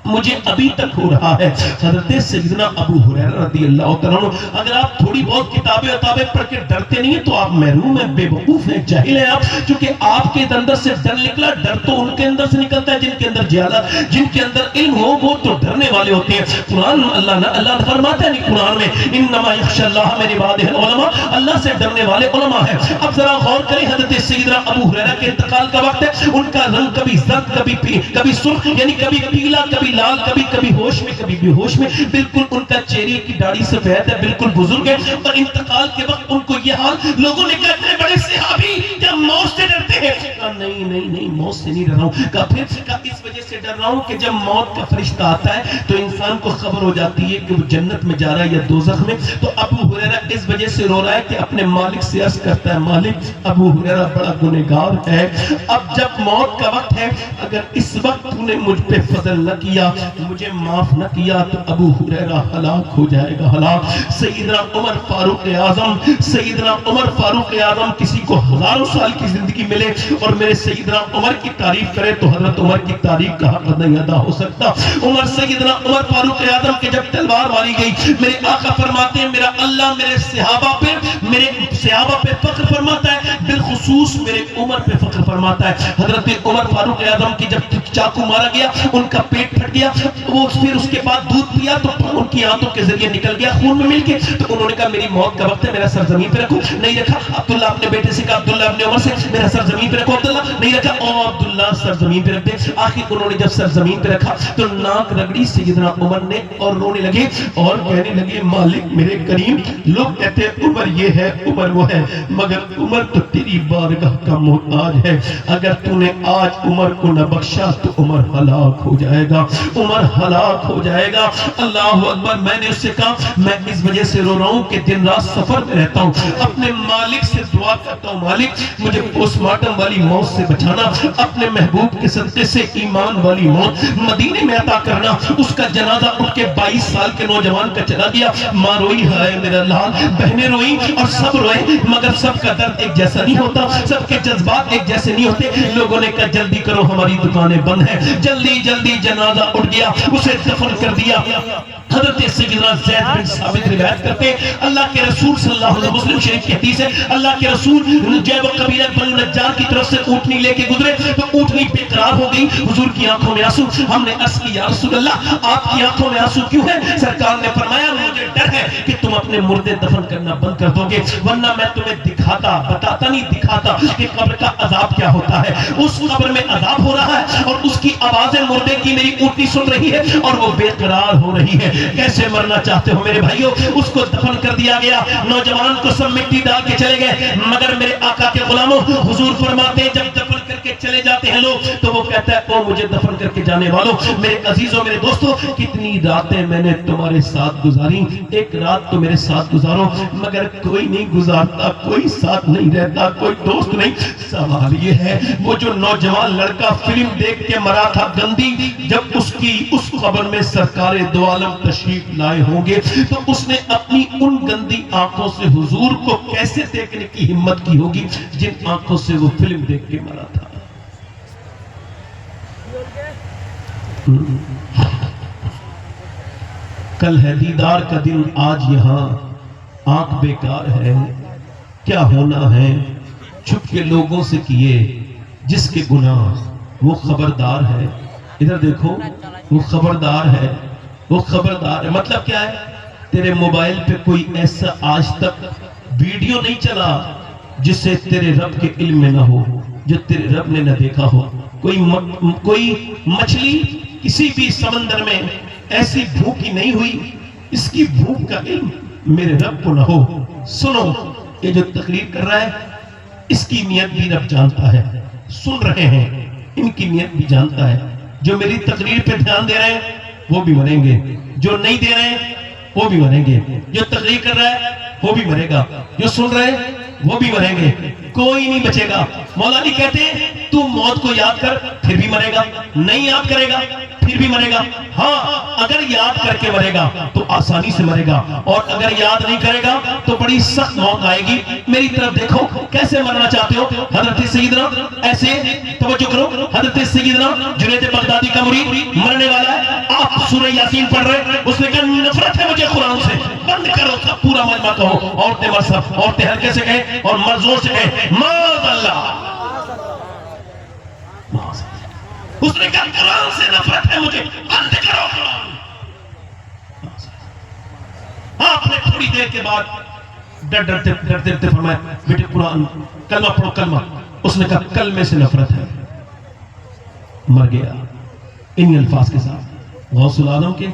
مجھے ابھی تک ہو رہا ہے. حضرت سیدنا ابو ہریرہ رضی اللہ تعالیٰ عنہ, اگر آپ تھوڑی بہت کتابیں پڑھ کے ڈرتے نہیں ہیں تو آپ محروم ہیں, بے وقوف ہیں, جاہل ہیں آپ, کیونکہ آپ کے اندر سے ڈر نکلا. ڈر تو ان کے اندر سے نکلتا ہے جن کے اندر جہالت, جن کے اندر علم ہو وہ تو ڈرنے والے ہوتے ہیں. قرآن اللہ فرماتا ہے نہیں قرآن میں انما یخشی اللہ من عبادہ العلماء, اللہ سے ڈرنے والے علماء ہیں. اب ذرا غور کریں, حضرت سیدنا ابو ہریرہ کے انتقال کا وقت ہے, ان کا رنگ کبھی زرد کبھی سرخ, یعنی کبھی پیلا کبھی لال, کبھی ہوش میں کبھی بے ہوش میں, بالکل ان کا چہرے کی داڑھی سفید ہے, بالکل بزرگ ہے. اور انتقال کے وقت ان کو یہ حال, لوگوں نے کہا اتنے بڑے صحابی کیا موت سے ڈرتے ہیں؟ کہا نہیں موت سے نہیں ڈر رہا ہوں. کہا پھر اس وجہ سے ڈر رہا ہوں کہ جب موت کا فرشتہ آتا ہے تو انسان کو خبر ہو جاتی ہے کہ وہ جنت میں جا رہا ہے یا دوزخ میں. تو ابو ہریرہ اس وجہ سے رو رہا ہے کہ اپنے مالک سے عرض کرتا ہے مالک ابو ہریرہ بڑا گنہگار ہے, اب جب موت کا وقت ہے اگر اس وقت تو نے مجھ پہ فضل نہ کیا, مجھے معاف نہ کیا تو ابو ہریرہ ہلاک ہو جائے گا, ہلاک. سیدنا عمر فاروق اعظم کسی کو ہزاروں سال کی زندگی ملے اور میرے سیدنا عمر کی تعریف کرے تو حضرت عمر کی تعریف کا حق نہیں ادا ہو سکتا. سیدنا عمر فاروق اعظم کے جب تلوار ماری گئی, میرے آقا فرماتے ہیں میرا اللہ میرے صحابہ پہ فخر فرماتا ہے, بالخصوص میرے عمر پہ فخر فرماتا ہے. حضرت عمر فاروق اعظم کی جب چاقو مارا گیا ان کا پیٹ پھٹ گیا, وہ پھر اس کے بعد دودھ پیا تو ان کی آنتوں کے ذریعے نکل گیا خون میں مل کے. تو انہوں نے کہا میری موت کا وقت ہے, میرا سر زمین پہ رکھو, نہیں رکھا. عبداللہ اپنے بیٹے سے کہا, عبداللہ اپنے عمر سے میرا سر زمین پہ رکھو, عبداللہ نہیں رکھا, او عبداللہ سر زمین پہ رکھ دے. آخر انہوں نے جب سر زمین پہ رکھا تو ناک رگڑی سیدنا عمر نے اور رونے لگے اور کہنے لگے مالک میرے کریم, لوگ کہتے ہیں عمر یہ ہے عمر وہ ہے, مگر عمر تو تیری بارگاہ کا محتاج ہے. اگر تو نے آج عمر کو نہ بخشا تو عمر ہلاک ہو جائے گا, عمر ہلاک ہو جائے گا. اللہ اکبر. میں نے اس سے کہا میں اس وجہ سے رو رہا ہوں کہ دن رات سفر میں رہتا ہوں, اپنے مالک سے دعا کرتا ہوں مالک مجھے پوسٹ مارٹم والی موت سے بچانا, اپنے محبوب کے صدقے سے ایمان والی موت مدینے میں عطا کرنا. اس کا جنازہ اٹھ کے 22 سال کے نوجوان کا چلا گیا. ماں روئی ہائے میرا لال, بہنیں روئی اور سب روئے, مگر سب کا درد ایک جیسا نہیں ہوتا, سب کے جذبات ایک جیسے نہیں ہوتے. لوگوں نے کہا جلدی کرو ہماری دکانیں بند ہیں. جلدی جنازہ اٹھ گیا, اسے دفن کر دیا. حضرت سیدنا زید بن ثابت روایت کرتے ہیں اللہ کے رسول صلی اللہ علیہ وسلم, مسلم شریف کی حدیث ہے, اللہ کے رسول جب قبیلہ بنو نجار کی طرف سے اونٹنی لے کے گزرے تو اونٹنی بے قرار ہو گئی, حضور کی آنکھوں میں آنسو. ہم نے عرض کی یا رسول اللہ آپ کی آنکھوں میں آنسو کیوں ہے؟ سرکار نے فرمایا مجھے ڈر ہے کہ تم اپنے مردے دفن کرنا بند کر دو گے, ورنہ میں تمہیں بتاتا نہیں کہ قبر کا عذاب کیا ہوتا ہے. اس قبر میں عذاب ہو رہا ہے اور اس کی آوازیں مردے کی میری اونٹنی سن رہی ہے اور وہ بے قرار ہو رہی ہے. کیسے مرنا چاہتے ہو میرے بھائیوں؟ اس کو دفن کر دیا گیا, نوجوان کو سب مٹی ڈال کے چلے گئے, مگر میرے آقا کے غلاموں حضور فرماتے ہیں جب دفن کر کے چلے جاتے ہیں لوگ تو وہ کہتا ہے او مجھے دفن کر کے جانے والوں, میرے عزیزوں میرے دوستوں, کتنی راتیں میں نے تمہارے ساتھ گزاری, ایک رات تو میرے ساتھ گزارو, مگر کوئی نہیں گزارتا, کوئی ساتھ نہیں رہتا, کوئی دوست نہیں. سوال یہ ہے وہ جو نوجوان لڑکا فلم دیکھ کے مرا تھا گندی, جب اس قبر میں سرکار دو عالم تشریف لائے ہوں گے تو اس نے اپنی ان گندی آنکھوں سے حضور کو کیسے دیکھنے کی ہمت کی ہوگی جن آنکھوں سے وہ فلم دیکھ کے مرا تھا. کل ہے دیدار کا دن, آج یہاں آنکھ بیکار ہے, کیا ہونا ہے چھپ کے لوگوں سے کیے, جس کے گناہ وہ خبردار ہے. ادھر دیکھو وہ خبردار ہے, وہ خبردار ہے. مطلب کیا ہے؟ تیرے موبائل پہ کوئی ایسا آج تک ویڈیو نہیں چلا جسے تیرے رب کے علم میں نہ ہو, جو تیرے رب نے نہ دیکھا ہو. کوئی مچھلی کسی بھی سمندر میں ایسی بھوکی نہیں ہوئی اس کی بھوک کا علم میرے رب کو نہ ہو. سنو, یہ جو تقریر کر رہا ہے اس کی نیت بھی رب جانتا ہے, سن رہے ہیں ان کی نیت بھی جانتا ہے. جو میری تقریر پہ دھیان دے رہے ہیں وہ بھی مریں گے, جو نہیں دے رہے ہیں وہ بھی مریں گے، جو تقریر کر رہا ہے وہ بھی مرے گا، جو سن رہے ہیں وہ بھی مریں گے، کوئی نہیں بچے گا۔ مولا علی کہتے ہیں تو موت کو یاد کر پھر بھی مرے گا، نہیں یاد کرے گا پھر بھی مرے گا۔ ہاں اگر یاد کر کے مرے گا تو آسانی سے مرے گا، اور اگر یاد نہیں کرے گا تو بڑی سخت موت آئے گی۔ میری طرف دیکھو کیسے مرنا چاہتے ہو۔ حضرت سیدنا ایسے توجہ کرو، حضرت سیدنا جنید بغدادی کا مرید مرنے والا ہے، آپ سورہ یاسین پڑھ رہے، اس نے کہا نفرت ہے مجھے قرآن سے، بند کرو، سب پورا مجمع کہو، عورتیں مرد سب، عورتیں ہلکے سے کہیں اور مرد زور سے کہیں معاذ اللہ، معاذ اللہ۔ اس نے کہا قرآن سے نفرت ہے مجھے، بند کرو قرآن۔ آپ نے تھوڑی دیر کے بعد ڈرتے ڈرتے فرمایا بیٹے قرآن کلمہ پڑھو کلمہ۔ اس نے کہا کلمے سے نفرت ہے، مر گیا انہی الفاظ کے ساتھ۔ غوث العالم کے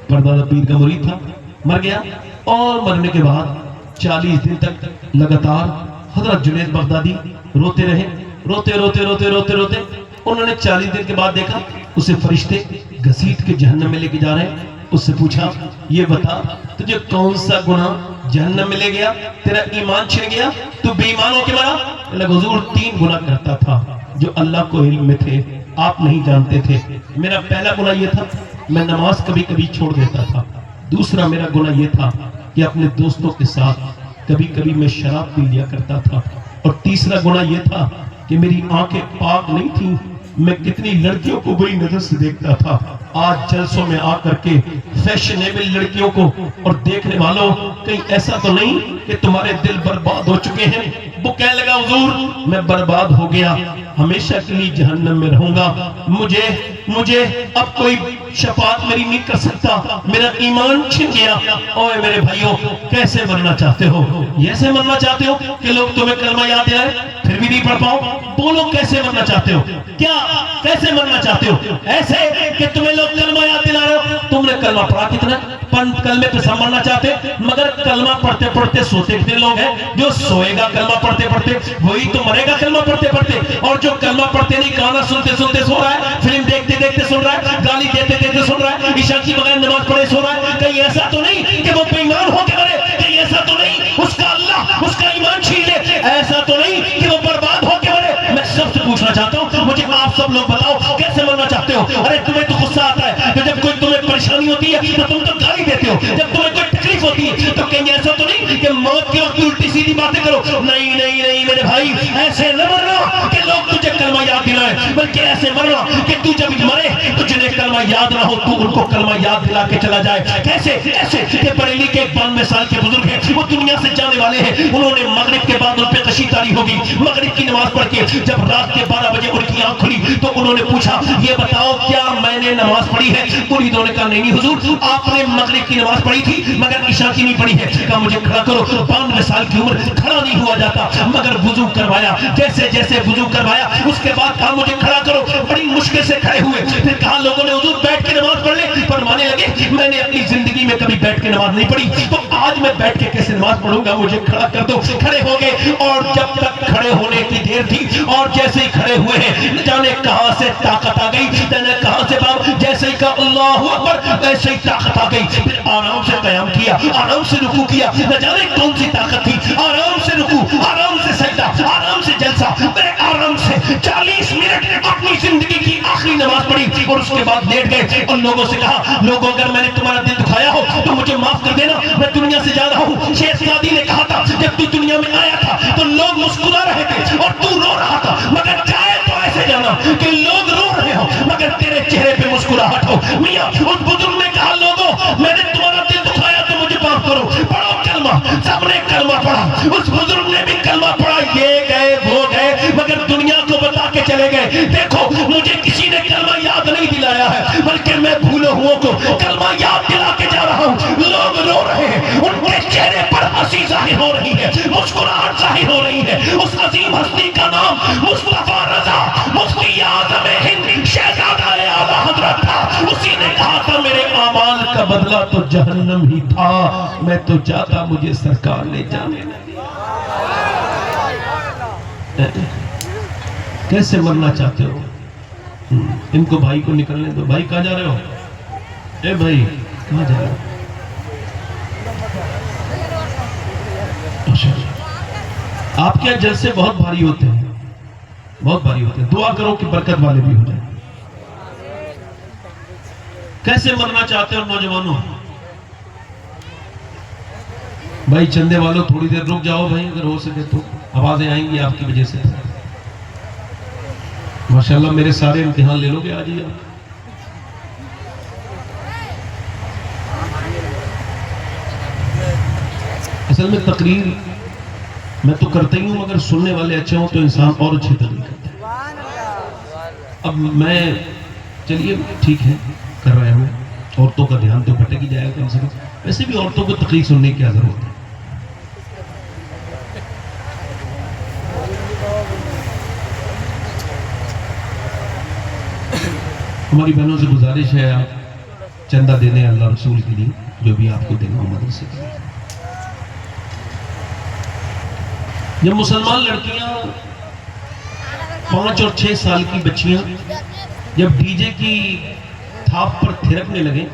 پردہ پیر کا مرید تھا، مر گیا، اور مرنے کے بعد 40 دن تک لگاتار حضرت جنید بغدادی روتے رہے، روتے روتے روتے روتے روتے انہوں نے 40 دن کے بعد دیکھا اسے فرشتے گھسیٹ کے جہنم میں لے کے جا رہے ہیں۔ اس سے پوچھا یہ بتا تجھے کون سا گناہ جہنم میں لے گیا، تیرا ایمان چھن گیا، تو بے ایمان ہو کے مرا؟ اللہ حضور 3 گناہ کرتا تھا جو اللہ کو علم میں تھے، آپ نہیں جانتے تھے۔ میرا پہلا گناہ یہ تھا میں نماز کبھی کبھی چھوڑ دیتا تھا، دوسرا میرا گناہ یہ تھا کہ اپنے دوستوں کے ساتھ کبھی کبھی میں شراب پی لیا کرتا تھا، اور تیسرا گناہ یہ تھا کہ میری آنکھیں پاک نہیں تھیں، میں کتنی لڑکیوں کو بری نظر سے دیکھتا تھا۔ آج جلسوں میں آ کر کے فیشنیبل لڑکیوں کو اور دیکھنے والوں کہیں ایسا تو نہیں کہ تمہارے دل برباد ہو چکے ہیں؟ وہ کہنے لگا حضور میں برباد ہو گیا، ہمیشہ کے لیے جہنم میں رہوں گا، مجھے اب کوئی شفاعت میری نہیں کر سکتا، میرا ایمان چھن گیا۔ اوے میرے بھائیوں کیسے مرنا چاہتے ہو؟ ایسے مرنا چاہتے ہو کہ لوگ تمہیں کلمہ یاد دلائے پھر بھی نہیں پڑھ پاؤ؟ بولو کیسے مرنا چاہتے ہو؟ کیا کیسے مرنا چاہتے ہو؟ ایسے کہ تمہیں لوگ کلمہ یاد دلا رہے ہو، تم نے کلمہ پڑھا کتنا؟ کلمے پہ سب مرنا چاہتے، مگر کلمہ پڑھتے پڑھتے سوتے کتنے لوگ ہیں؟ جو سوئے گا کلمہ پڑھتے پڑھتے وہی تو مرے گا کلمہ پڑھتے پڑھتے، اور جو کلمہ پڑھتے نہیں گانا سنتے سنتے سو رہا ہے، فلم دیکھتے دیکھتے سن رہا ہے، گالی دیتے دیتے سن رہا ہے، عشاء کی بغیر نماز پڑھے سو رہا ہے، کہیں ایسا تو نہیں کہ وہ بے ایمان ہو کے مرے؟ کہیں ایسا تو نہیں اس کا اللہ اس کا ایمان چھین لے؟ ایسا تو نہیں کہ وہ برباد ہو کے مرے؟ میں سب سے پوچھنا چاہتا ہوں، مجھے آپ سب لوگ بتاؤ کیسے مرنا چاہتے ہو؟ ارے تمہیں تو غصہ آتا ہے کہ جب کوئی تمہیں پریشانی ہوتی ہے تو تم تو گالی دیتے ہو، جب تمہیں کوئی تکلیف ہوتی ہے تو کہیں ایسا تو نہیں کہ موت کے وقت الٹی سیدھی باتیں کرو؟ نہیں نہیں نہیں میرے بھائی، ایسے نہ مرنا کہ لوگ تجھے کلمہ یاد دلائیں، بلکہ ایسے مرنا کہ تو جب مرے تو جنہیں کلمہ یاد نہ ہو تو ان کو کلمہ یاد دلا کے چلا جائے۔ کیسے؟ ایسے کہ بریلی کے 92 سال کے بزرگ ہیں، وہ دنیا سے جانے والے ہیں، انہوں نے مغرب کے بعد ان پہ تشریف طاری ہوگی، مغرب کی نماز پڑھ کے جب رات کے 12 بجے ان کی آنکھ کھلی تو انہوں نے پوچھا یہ بتاؤ کیا میں نے نماز پڑھی ہے؟ مریدوں نے کہا نہیں حضور آپ نے مغرب کی نماز پڑھی تھی مگر عشاء کی نہیں پڑھی ہے۔ کہا مجھے کھڑا کرو، 92 سال کی عمر کھڑا نہیں ہوا جاتا، مگر وضو کروایا، جیسے جیسے وضو کروایا اس کے بعد کہا مجھے کھڑا کرو، بڑی مشکل سے کھڑے ہوئے، پھر کہا لوگوں نے حضور بیٹھ کے نماز پڑھ لے، فرمانے لگے میں نے اپنی زندگی میں کبھی بیٹھ کے نماز نہیں پڑھی تو آج میں بیٹھ کے کیسے نماز پڑھوں گا، مجھے کھڑا کر دو۔ کھڑے ہو گئے، اور جب تک کھڑے ہونے کی دیر تھی اور جیسے ہی کھڑے ہوئے ہیں نہ جانے کہاں سے طاقت آ گئی، نہ کہاں سے باب، جیسے ہی کہا اللہ اکبر ویسے ہی طاقت آ گئی، پھر آرام سے قیام کیا، آرام سے رکوع کیا، نہ جانے کون سی طاقت تھی، آرام سے رکوع، آرام سے سجدہ، آرام سے جلسہ، میں آرام سے 40 منٹ اپنی زندگی کی آخری نماز پڑھی اور اس کے بعد لیٹ گئے اور لوگوں سے کہا لوگوں اگر میں نے تمہارا دل دکھایا ہو تو مجھے معاف کر دینا، میں دنیا سے جا رہا ہوں۔ شیخ سعدی نے کہا تھا جب تو دنیا میں آیا تھا تو لوگ مسکرا رہے تھے اور تو رو رہا تھا، مگر جائے تو ایسے جانا کہ لوگ رو رہے ہو مگر تیرے چہرے پہ مسکراہٹ ہو۔ میاں اس بزرگ نے کہا لوگوں میں نے تمہارا دل دکھایا تو مجھے معاف کرو، پڑھو کلمہ، سب نے کلمہ پڑھا، اس بزرگ نے بھی کلمہ پڑھا، یہ گئے وہ گئے مگر دنیا کو بتا کے چلے گئے دیکھو مجھے کسی نے کلمہ یاد نہیں دلایا ہے بلکہ میں بھولے ہوں کو کلمہ یاد دلا کے جا رہا ہوں۔ لوگ رو رہے ہیں، ان کے چہرے پر ہنسی ظاہر ہو رہی ہے، مسکراہٹ ظاہر ہو رہی ہے، اس عظیم ہستی کا نام مصطفیٰ رضا مفتی اعظم ہند شہزادہ اعلیٰ حضرت تھا۔ اسی نے کہا تھا میرے اعمال کا بدلہ تو جہنم ہی تھا، میں تو چاہتا مجھے سرکار لے جانے نہ دیا۔ کیسے مرنا چاہتے ہو؟ ان کو بھائی کو نکلنے دو۔ بھائی کہاں جا رہے ہو؟ اے بھائی کہاں جا رہے ہو؟ کے یہاں جلسے بہت بھاری ہوتے ہیں، بہت بھاری ہوتے ہیں. دعا کرو کہ برکت والے بھی ہو جائیں. کیسے مرنا چاہتے ہو نوجوانوں؟ بھائی چندے والوں تھوڑی دیر رک جاؤ بھائی، اگر ہو سکے تو آوازیں آئیں گی آپ کی وجہ سے. ماشاءاللہ میرے سارے امتحان لے لو گے آج ہی آپ. اصل میں تقریر میں تو کرتا ہی ہوں، مگر سننے والے اچھے ہوں تو انسان اور اچھی تقریر کرتا ہے. اب میں چلیے ٹھیک ہے کر رہا ہوں، عورتوں کا دھیان تو بھٹک ہی جائے گا کم سے کم. ویسے بھی عورتوں کو تقریر سننے کی کیا ضرورت ہے. ہماری بہنوں سے گزارش ہے آپ چندہ دے دیں اللہ رسول کے لیے، جو بھی آپ کو دینا ہو مدرسے کے لیے. جب مسلمان لڑکیاں 5 اور 6 سال کی بچیاں جب ڈی جے کی تھاپ پر تھرکنے لگے،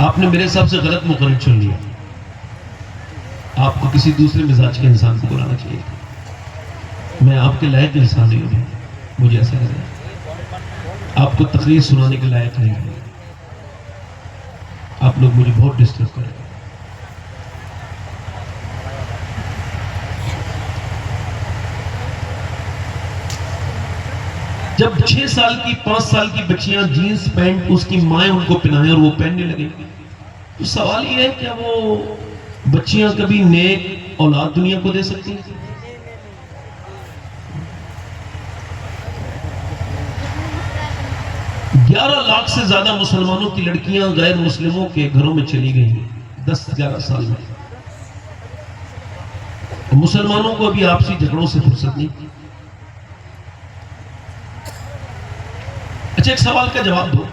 آپ نے میرے حساب سے غلط مقرر چن لیا. آپ کو کسی دوسرے مزاج کے انسان کو بلانا چاہیے. میں آپ کے لائق انسان نہیں ہوں، مجھے ایسا لگ رہا ہے. آپ کو تقریر سنانے کے لائق نہیں ہے. آپ لوگ مجھے بہت ڈسٹرب کریں. جب 6 سال کی 5 سال کی بچیاں جینز پینٹ اس کی مائیں ان کو پہنائیں اور وہ پہننے لگے، تو سوال یہ ہے کیا وہ بچیاں کبھی نیک اولاد دنیا کو دے سکتی ہیں؟ 11 لاکھ سے زیادہ مسلمانوں کی لڑکیاں غیر مسلموں کے گھروں میں چلی گئی ہیں 10-11 سال میں. مسلمانوں کو ابھی آپسی جھگڑوں سے فرصت نہیں. اچھا ایک سوال کا جواب دو،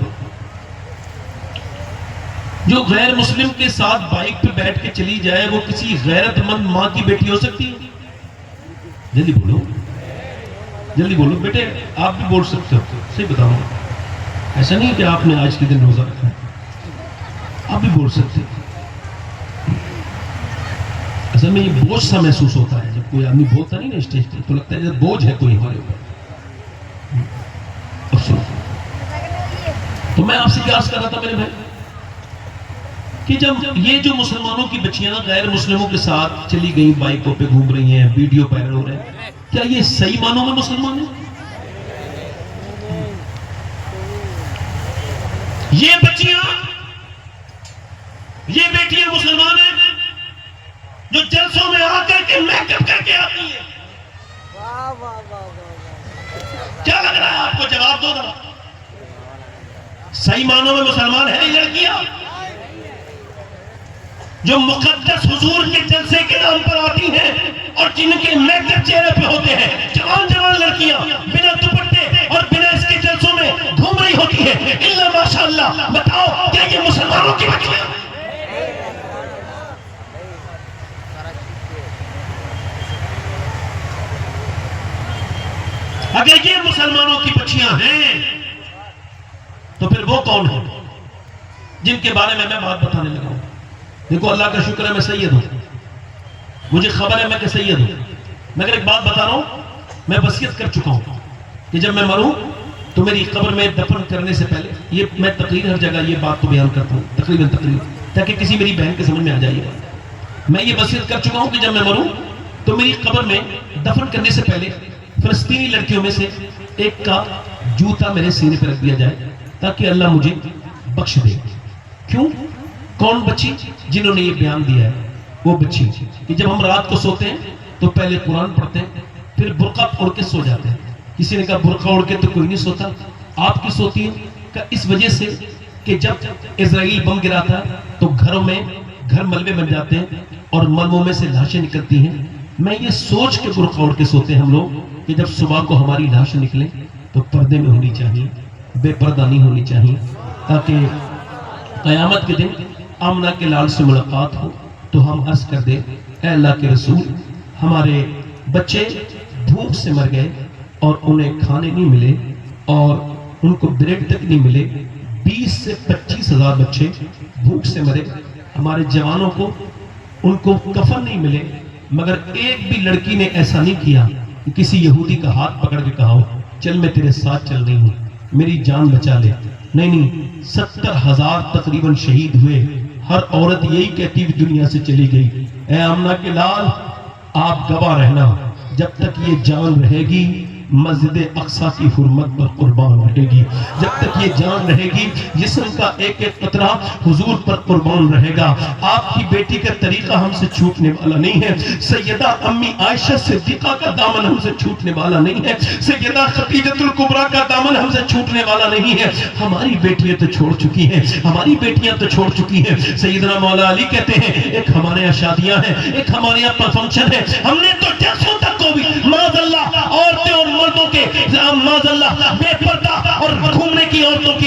جو غیر مسلم کے ساتھ بائک پہ بیٹھ کے چلی جائے وہ کسی غیرت مند ماں کی بیٹی ہو سکتی ہے؟ جلدی بولو، جلدی بولو بیٹے، آپ بھی بول سکتے ہو. صحیح بتاؤ، ایسا نہیں کہ آپ نے آج کے دن روزہ رکھا ہے، آپ بھی بول سکتے ہو. اصل میں یہ بوجھ سا محسوس ہوتا ہے جب کوئی آدمی بولتا نہیں نا اسٹیج پہ، تو لگتا ہے جب بوجھ ہے کوئی ہمارے اوپر. افسوس. تو میں آپ سے کیا عرض کر رہا تھا میرے بھائی کہ جب یہ جو مسلمانوں کی بچیاں غیر مسلموں کے ساتھ چلی گئیں، بائکوں پہ گھوم رہی ہیں، ویڈیو وائرل ہو رہے ہیں، کیا یہ صحیح معنوں میں مسلمان ہیں؟ یہ بچیاں، یہ بیٹیاں مسلمان ہیں جو جلسوں میں آ کر کے میک اپ کر کے آتی ہیں. کیا لگ رہا ہے آپ کو؟ جواب دو ذرا. صحیح معنوں میں مسلمان ہے یہ لڑکیاں جو مقدس حضور کے جلسے کے نام پر آتی ہیں اور جن کے میک اپ چہرے پہ ہوتے ہیں؟ جوان لڑکیاں بنا دوپٹے اور بنا اس کے جلسوں میں گھوم رہی ہوتی ہیں. اللہ ماشاءاللہ. بتاؤ کیا یہ مسلمانوں کی بچیاں؟ اگر یہ مسلمانوں کی بچیاں ہیں تو پھر وہ کون ہیں جن کے بارے میں بات بتانے لگا ہوں؟ دیکھو اللہ کا شکر ہے میں سید ہوں، مجھے خبر ہے میں کہ سید ہوں، مگر ایک بات بتا رہا ہوں، میں وصیت کر چکا ہوں کہ جب میں مروں تو میری قبر میں دفن کرنے سے پہلے، یہ میں تقریر ہر جگہ یہ بات تو بیان کرتا ہوں تقریباً تاکہ کسی میری بہن کے سمجھ میں آ جائے. میں یہ وصیت کر چکا ہوں کہ جب میں مروں تو میری قبر میں دفن کرنے سے پہلے فلسطینی لڑکیوں میں سے ایک کا جوتا میرے سینے پہ رکھ دیا جائے تاکہ اللہ مجھے بخش دے. کیوں؟ کون بچی؟ جنہوں نے یہ بیان دیا ہے وہ بچی کہ جب ہم رات کو سوتے ہیں تو پہلے قرآن پڑھتے ہیں پھر برقع اوڑھ کے سو جاتے ہیں. کسی نے کہا برقع اوڑھ کے تو کوئی نہیں سوتا، آپ کی سوتی ہیں؟ کہ اس وجہ سے کہ جب اسرائیل بم گراتا ہے تو گھروں میں گھر ملبے بن جاتے ہیں اور ملبوں میں سے لاشیں نکلتی ہیں. میں یہ سوچ کے برقع اوڑھ کے سوتے ہیں ہم لوگ کہ جب صبح کو ہماری لاش نکلے تو پردے میں ہونی چاہیے، بے پردہ نہیں ہونی چاہیے، تاکہ قیامت کے دن آمنہ کے لال سے ملاقات ہو تو ہم عرض کر دیں اے اللہ کے رسول، ہمارے بچے بھوک سے مر گئے اور انہیں کھانے نہیں ملے اور ان کو بریڈ تک نہیں ملے. 20 سے 25 ہزار بچے بھوک سے مرے. ہمارے جوانوں کو ان کو کفن نہیں ملے، مگر ایک بھی لڑکی نے ایسا نہیں کیا کہ کسی یہودی کا ہاتھ پکڑ کے کہا ہو چل میں تیرے ساتھ چل رہی ہوں، میری جان بچا لے. نہیں، 70,000 تقریباً شہید ہوئے. ہر عورت یہی کہتی ہوئی دنیا سے چلی گئی. اے آمنہ کے لال، آپ گواہ رہنا، جب تک یہ جان رہے گی مسجد اقصیٰ کی حرمت پر قربان رہے گی. جب تک یہ جان رہے گی جسم کا ایک ایک قطرہ حضور پر قربان رہے گا. آپ کی بیٹی کا طریقہ ہم سے چھوٹنے والا نہیں ہے. سیدہ امی عائشہ صدیقہ کا دامن ہم سے چھوٹنے والا نہیں ہے. سیدہ خدیجۃ الکبریٰ کا دامن ہم سے چھوٹنے والا نہیں ہے. ہماری بیٹیاں تو چھوڑ چکی ہیں، ہماری بیٹیاں تو چھوڑ چکی ہیں. سیدنا مولا علی کہتے ہیں ایک ہمارے یہاں شادیاں ہیں، ایک ہمارے یہاں فنکشن ہے، ہم نے تو جلسوں تک کو بھی معاذ اللہ عورتیں اور مردوں کے معاذ اللہ بے پردہ اور گھومنے کی عورتوں کی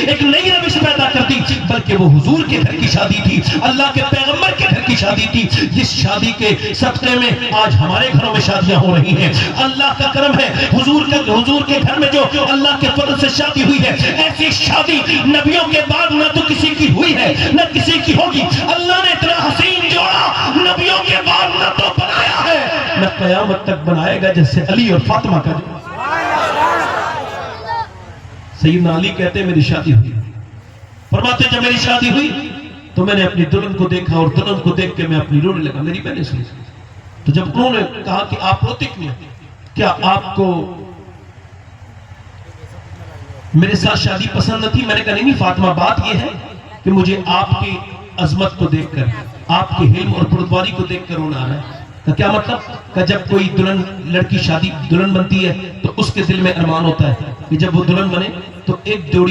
ایک نئی روش پیدا کر دی. بلکہ وہ حضور کے گھر کی شادی تھی، اللہ کے پیغمبر کے گھر کی شادی تھی، جس شادی کے صدقے میں آج ہمارے گھروں میں شادیاں ہو رہی ہیں. اللہ کا کرم ہے، حضور کے گھر میں جو اللہ کے فضل سے شادی ہوئی ہے، ایسی شادی نبیوں کے بعد نہ تو کسی کی ہوئی ہے نہ کسی کی ہوگی. اللہ نے اتنا حسین جوڑا نبیوں کے بعد نہ تو بنایا ہے نہ قیامت تک بنائے گا جیسے علی اور فاطمہ کا. سیدنا علی کہتے ہیں میری شادی ہوئی، فرماتے جب میری شادی ہوئی تو میں نے اپنی دلہن کو دیکھا اور دلہن کو دیکھ کے میں اپنی رونے لگا. میری بہنیں سنی تو جب انہوں نے کہا کہ آپ روتے کیوں، کیا آپ کو میرے ساتھ شادی پسند نہ تھی؟ میں نے کہا نہیں فاطمہ، بات یہ ہے کہ مجھے آپ کی عظمت کو دیکھ کر، آپ کے حلم اور بردباری کو دیکھ کر رونا آ رہا ہے. کیا مطلب کہ جب کوئی دلہن لڑکی شادی دلہن بنتی ہے تو اس کے دل میں ارمان ہوتا ہے کہ جب وہ دلہن بنے تو ایک دو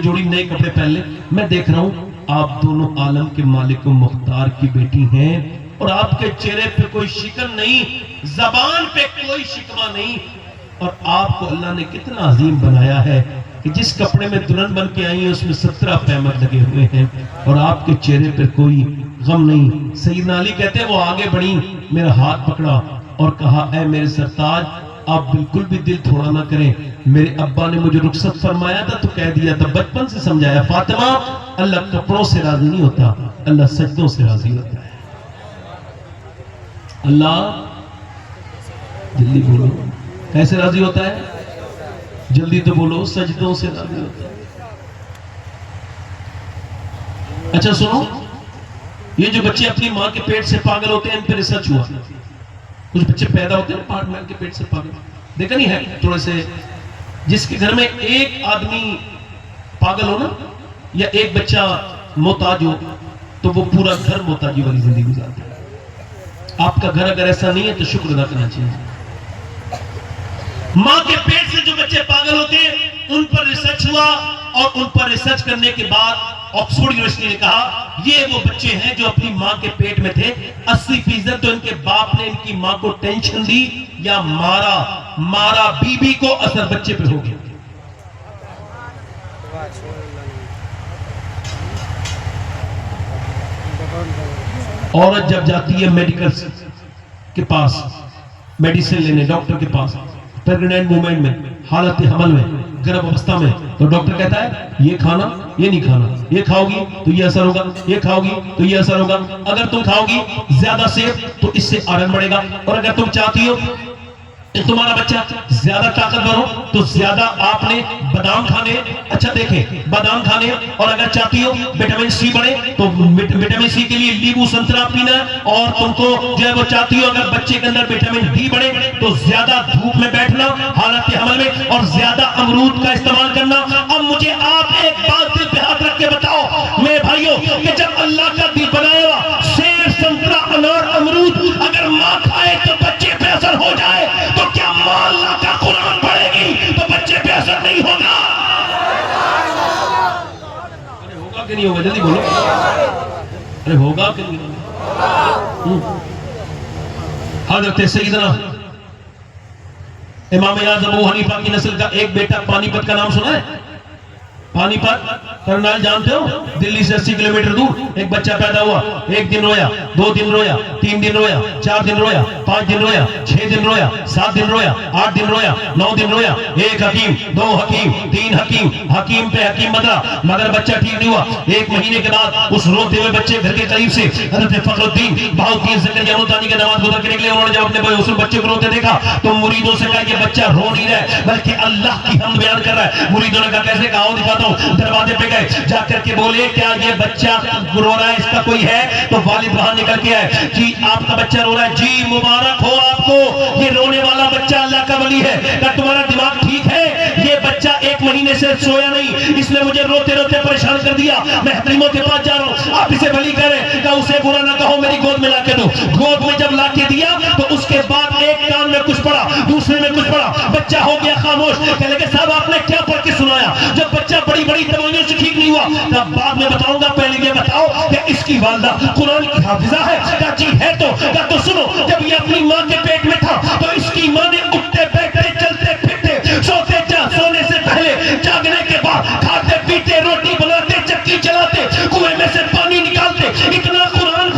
جوڑی نئے کپڑے پہن لے. میں دیکھ رہا ہوں آپ دونوں عالم کے مالک و مختار کی بیٹی ہیں اور آپ کے چہرے پہ کوئی شکن نہیں، زبان پہ کوئی شکوہ نہیں، اور آپ کو اللہ نے کتنا عظیم بنایا ہے کہ جس کپڑے میں دلہن بن کے آئی ہیں اس میں 17 پیمر لگے ہوئے ہیں اور آپ کے چہرے پر کوئی غم نہیں. سیدنا علی کہتے ہیں وہ آگے بڑھی، میرا ہاتھ پکڑا اور کہا اے میرے سرتاج، آپ بالکل بھی دل تھوڑا نہ کریں. میرے ابا نے مجھے رخصت فرمایا تھا تو کہہ دیا تھا، بچپن سے سمجھایا فاطمہ اللہ کپڑوں سے راضی نہیں ہوتا، اللہ سجدوں سے راضی ہوتا ہے. اللہ جلدی بولو کیسے راضی ہوتا ہے؟ جلدی تو بولو، سجدوں سے راضی ہوتا ہے. اچھا سنو، یہ جو بچے اپنی ماں کے پیٹ سے پاگل ہوتے ہیں ان پہ ریسرچ ہوا. کچھ بچے پیدا ہوتے ہیں پاٹ مال کے پیٹ سے پاگل، دیکھا نہیں ہے تھوڑے سے، جس کے گھر میں ایک آدمی پاگل ہو نا یا ایک بچہ محتاج ہو تو وہ پورا گھر محتاجی والی زندگی گزارتا ہے. آپ کا گھر اگر ایسا نہیں ہے تو شکر ادا کرنا چاہیے. ماں کے پیٹ سے جو بچے پاگل ہوتے ہیں ان پر ریسرچ ہوا اور ان پر ریسرچ کرنے کے بعد آکسفورڈ یونیورسٹی نے کہا یہ وہ بچے ہیں جو اپنی ماں کے پیٹ میں تھے، 80% تو ان کے باپ نے ان کی ماں کو ٹینشن دی یا مارا بی بی کو اثر بچے پہ ہو گیا. عورت جب جاتی ہے میڈیکل کے پاس میڈیسن لینے، ڈاکٹر کے پاس، پریگننٹ مومنٹ میں، حالت حمل میں، گربھ اوستھا میں، تو ڈاکٹر کہتا ہے یہ کھانا یہ نہیں کھانا، یہ کھاؤ گی تو یہ اثر ہوگا، یہ کھاؤ گی تو یہ اثر ہوگا. اگر تم کھاؤ گی زیادہ سیب تو اس سے آئرن بڑھے گا، اور اگر تم چاہتی ہو تمہارا بچہ زیادہ طاقتور ہو تو زیادہ آپ نے بادام کھانے. اچھا دیکھیں بادام کھانے، اور اگر چاہتی ہو وٹامن سی بڑھے تو وٹامن سی کے لیے لیمو سنترا پینا، اور تم کو جو ہے وہ چاہتی ہو اگر بچے کے اندر وٹامن ڈی بڑھے تو زیادہ دھوپ میں بیٹھنا حالت حمل میں اور زیادہ امرود کا استعمال کرنا. اب مجھے آپ ایک بات دل پہ ہاتھ رکھ کے بتاؤ میرے بھائیوں کہ جب اللہ کا دل بنایا ہوا سیب سنترا انار امرود اگر ماں کھائے تو بچے پہ اثر ہو جائے تو کیا ماں اللہ کا قرآن پڑھے گی تو بچے پہ اثر نہیں ہوگا؟ ارے ہوگا کہ نہیں ہوگا؟ جلدی بولو، ارے ہوگا کہ نہیں ہوگا؟ حضرت سیدنا امام اعظم ابو حنیفہ کی نسل کا ایک بیٹا پانی پت کا نام سنا ہے؟ پانی پت کرنال جانتے ہو، دلی سے 80 کلومیٹر دور ایک بچہ پیدا ہوا، 1 دن رویا، 2 دن رویا، 3 دن رویا، 4 دن رویا، 5 دن رویا، 6 دن رویا، 7 دن رویا، 8 دن رویا، 9 دن رویا، 1 حکیم، 2 حکیم، 3 حکیم، حکیم پہ حکیم بدلا مگر بچہ ٹھیک نہیں ہوا۔ 1 مہینے کے بعد اس روتے ہوئے بچے گھر کے قریب سے حضرت فخر الدین بہاؤالدین زکریا ملتانی کے نماز گزر کے نکلے۔ انہوں نے جب اپنے اس بچے کو روتے دیکھا تو مریدوں سے کہا یہ بچہ رو نہیں رہا ہے بلکہ اللہ کی حمد بیان کر رہا ہے۔ مریدوں نے کہا کیسے؟ کہا وہ دکھاتا ہوں۔ دروازے پہ گئے، جا کر کے بولے کیا یہ بچہ رو رہا ہے، اس کا کوئی ہے؟ تو والد وہاں نکل کے آئے، جی آپ کا بچہ رو رہا ہے، جی مبارک ہو آپ کو، یہ رونے والا بچہ اللہ کا ولی ہے۔ کہا تمہارا دماغ ٹھیک ہے؟ یہ بچہ 1 مہینے سے سویا نہیں، اس نے مجھے روتے روتے پریشان کر دیا، میں حکیموں کے پاس جا رہا ہوں، آپ اسے ولی کریں۔ کہا اسے برا نہ کہو، میری گود میں لا کے دو۔ گود میں جب لا کے دیا تو اس کے بعد ایک کان میں کچھ پڑا، دوسرے میں کچھ پڑا، بچہ ہو گیا خاموش۔ کہنے لگے صاحب آپ نے کیا پڑھ کے سنایا؟ جب بچہ بڑی بڑی دوائیوں سے ٹھیک نہیں ہوا، کہا بعد میں بتاؤں گا، پہلے یہ بتاؤ کہ اس کی والدہ قرآن کی حافظہ ہے؟ کہا جی ہے۔ کہا تو سنو، جب یہ اپنی ماں کے پیٹ میں تھا تو اس کی ماں نے اٹھتے بیٹھتے چلتے پھرتے سونے سے پہلے جاگنے کے بعد کھاتے پیتے روٹی بناتے چکی چلاتے کنویں میں سے پانی نکالتے اتنا قرآن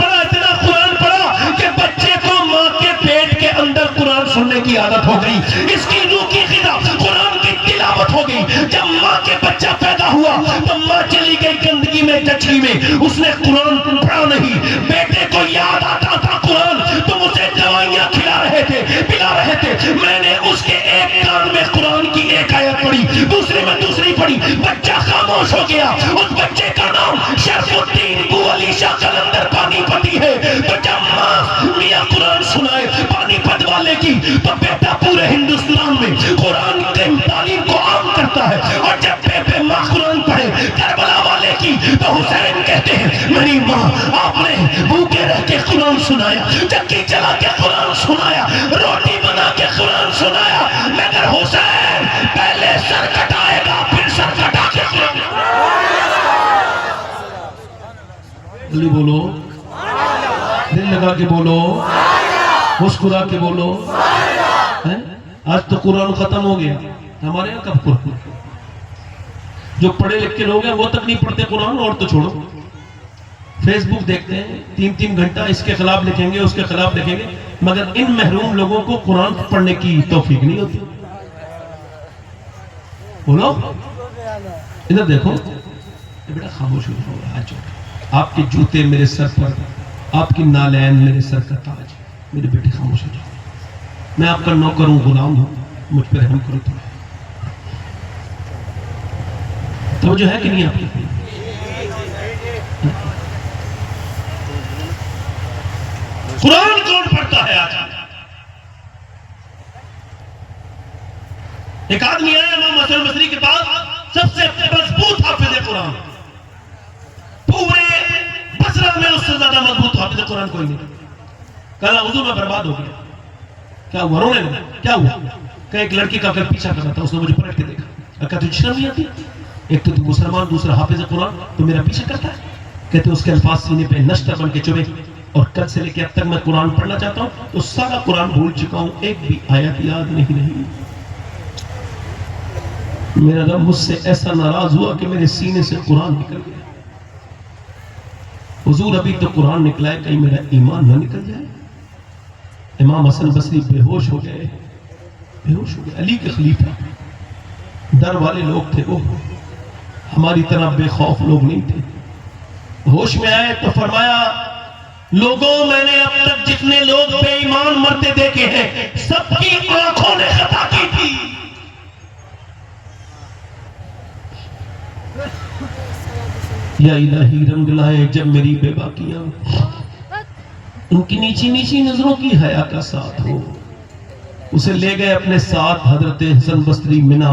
پڑھا کہ بچے کو ماں کے پیٹ کے اندر قرآن سننے کی عادت ہو گئی، اس کی روح کی غذا قرآن کی تلاوت ہو گئی۔ جب ماں کے بچہ پیدا ہوا تو ماں چلی گئی گندگی میں گچھی میں، اس نے قرآن پڑھا نہیں۔ بیٹے کو یاد آتا تھا قرآن، تم اسے دوائیاں کھلا رہے تھے پلا رہے تھے، میں نے اس کے ایک کان میں قرآن کی ایک آیت پڑھی، دوسرے میں دوسری پڑھی، بچہ خاموش ہو گیا۔ اس بچے کا نام شرف الدین بو علی شاہ قلندر پانی پتی ہے۔ تو جب ماں میاں قرآن سنائے پانی پت والے کی تو بیٹا پورے ہندوستان میں قرآن کی تعلیم کو عام کرتا ہے، اور جب بیٹے ماں قرآن پڑھے کربلا والے کی تو حسین کہتے ہیں میری ماں آپ نے بھوکے رہ کے قرآن سنایا، چکی چلا کے قرآن سنایا، روٹی بنا کے قرآن سنایا، مگر حسین پہلے سر کٹائے گا پھر سر کٹا کے قرآن۔ جلدی بولو، دل لگا کے بولو، مسکرا کے بولو۔ آج تو قرآن ختم ہو گیا، ہمارے یہاں کب قرآن؟ جو پڑھے لکھ کے لوگ ہیں وہ تک نہیں پڑھتے قرآن، اور تو چھوڑو فیس بک دیکھتے ہیں 3 گھنٹہ اس کے خلاف لکھیں گے اس کے خلاف لکھیں گے، مگر ان محروم لوگوں کو قرآن پڑھنے کی توفیق نہیں ہوتی۔ بولو ادھر دیکھو، بیٹا خاموش ہو جاؤ، ہاتھ جوڑ، آپ کے جوتے میرے سر پر، آپ کی نالین میرے سر کا تاج، میرے بیٹے خاموش ہو جاؤ، میں آپ کا نوکر ہوں، غلام ہوں، مجھ پر رحم کرو۔ توجہ ہے کہ نہیں آپ کی؟ قرآن کون پڑھتا ہے آج؟ ایک آدمی آیا امام حسن بصری کے پاس، سب سے مضبوط حافظ قرآن، پورے بصرہ میں اس سے زیادہ مضبوط حافظ قرآن کوئی نہیں۔ کہا حضور میں برباد ہو گیا۔ کیا ہوا؟ رونے لگا۔ کیا ہوا؟ کہ ایک لڑکی کا پیچھا کر رہا تھا، اس نے مجھے پلٹ کے دیکھا، کہا تجھے شرم نہیں آتی؟ ایک تو مسلمان دوسرا حافظ قرآن، تو میرا پیچھا کرتا ہے؟ کہتے اس کے الفاظ سینے پہ نشتر بن کے چبھے، اور کل سے لے کے اب تک میں قرآن پڑھنا چاہتا ہوں تو سارا قرآن بھول چکا ہوں، ایک بھی آیت یاد نہیں رہی۔ میرا رب مجھ سے ایسا ناراض ہوا کہ میرے سینے سے قرآن نکل گیا۔ حضور ابھی تو قرآن نکلا ہے، کہیں میرا ایمان نہ نکل جائے۔ امام حسن بصری بے ہوش ہو گئے، بے ہوش ہو گئے۔ علی کے خلیفہ، ڈر والے لوگ تھے وہ، ہماری طرح بے خوف لوگ نہیں تھے۔ ہوش میں آئے تو فرمایا لوگوں میں نے اب تک جتنے لوگ بے ایمان مرتے دیکھے ہیں سب کی آنکھوں نے خطا کی تھی۔ یا الہی رنگ لائے جب میری بے باکیاں، ان کی نیچی نیچی نظروں کی حیا کا ساتھ ہو۔ اسے لے گئے اپنے ساتھ حضرت حسن بصری منا،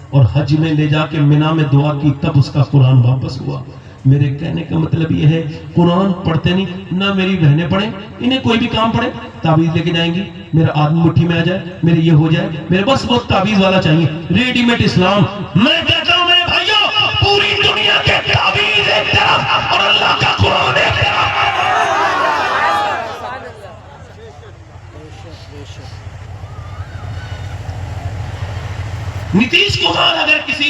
اور حج میں لے جا کے منا میں دعا کی، تب اس کا قرآن واپس ہوا۔ میرے کہنے کا مطلب یہ ہے قرآن پڑھتے نہیں، نہ میری بہنیں پڑھیں، انہیں کوئی بھی کام پڑھے تعویذ لے کے جائیں گی، میرا آدمی مٹھی میں آ جائے، میرے یہ ہو جائے، میرے بس وہ تعویذ والا چاہیے، ریڈی میڈ اسلام۔ میں کہتا ہوں میرے بھائیوں، پوری دنیا کے تعویذ ایک طرف اور اللہ کا قرآن ایک طرف۔ نتیش کمار اگر کسی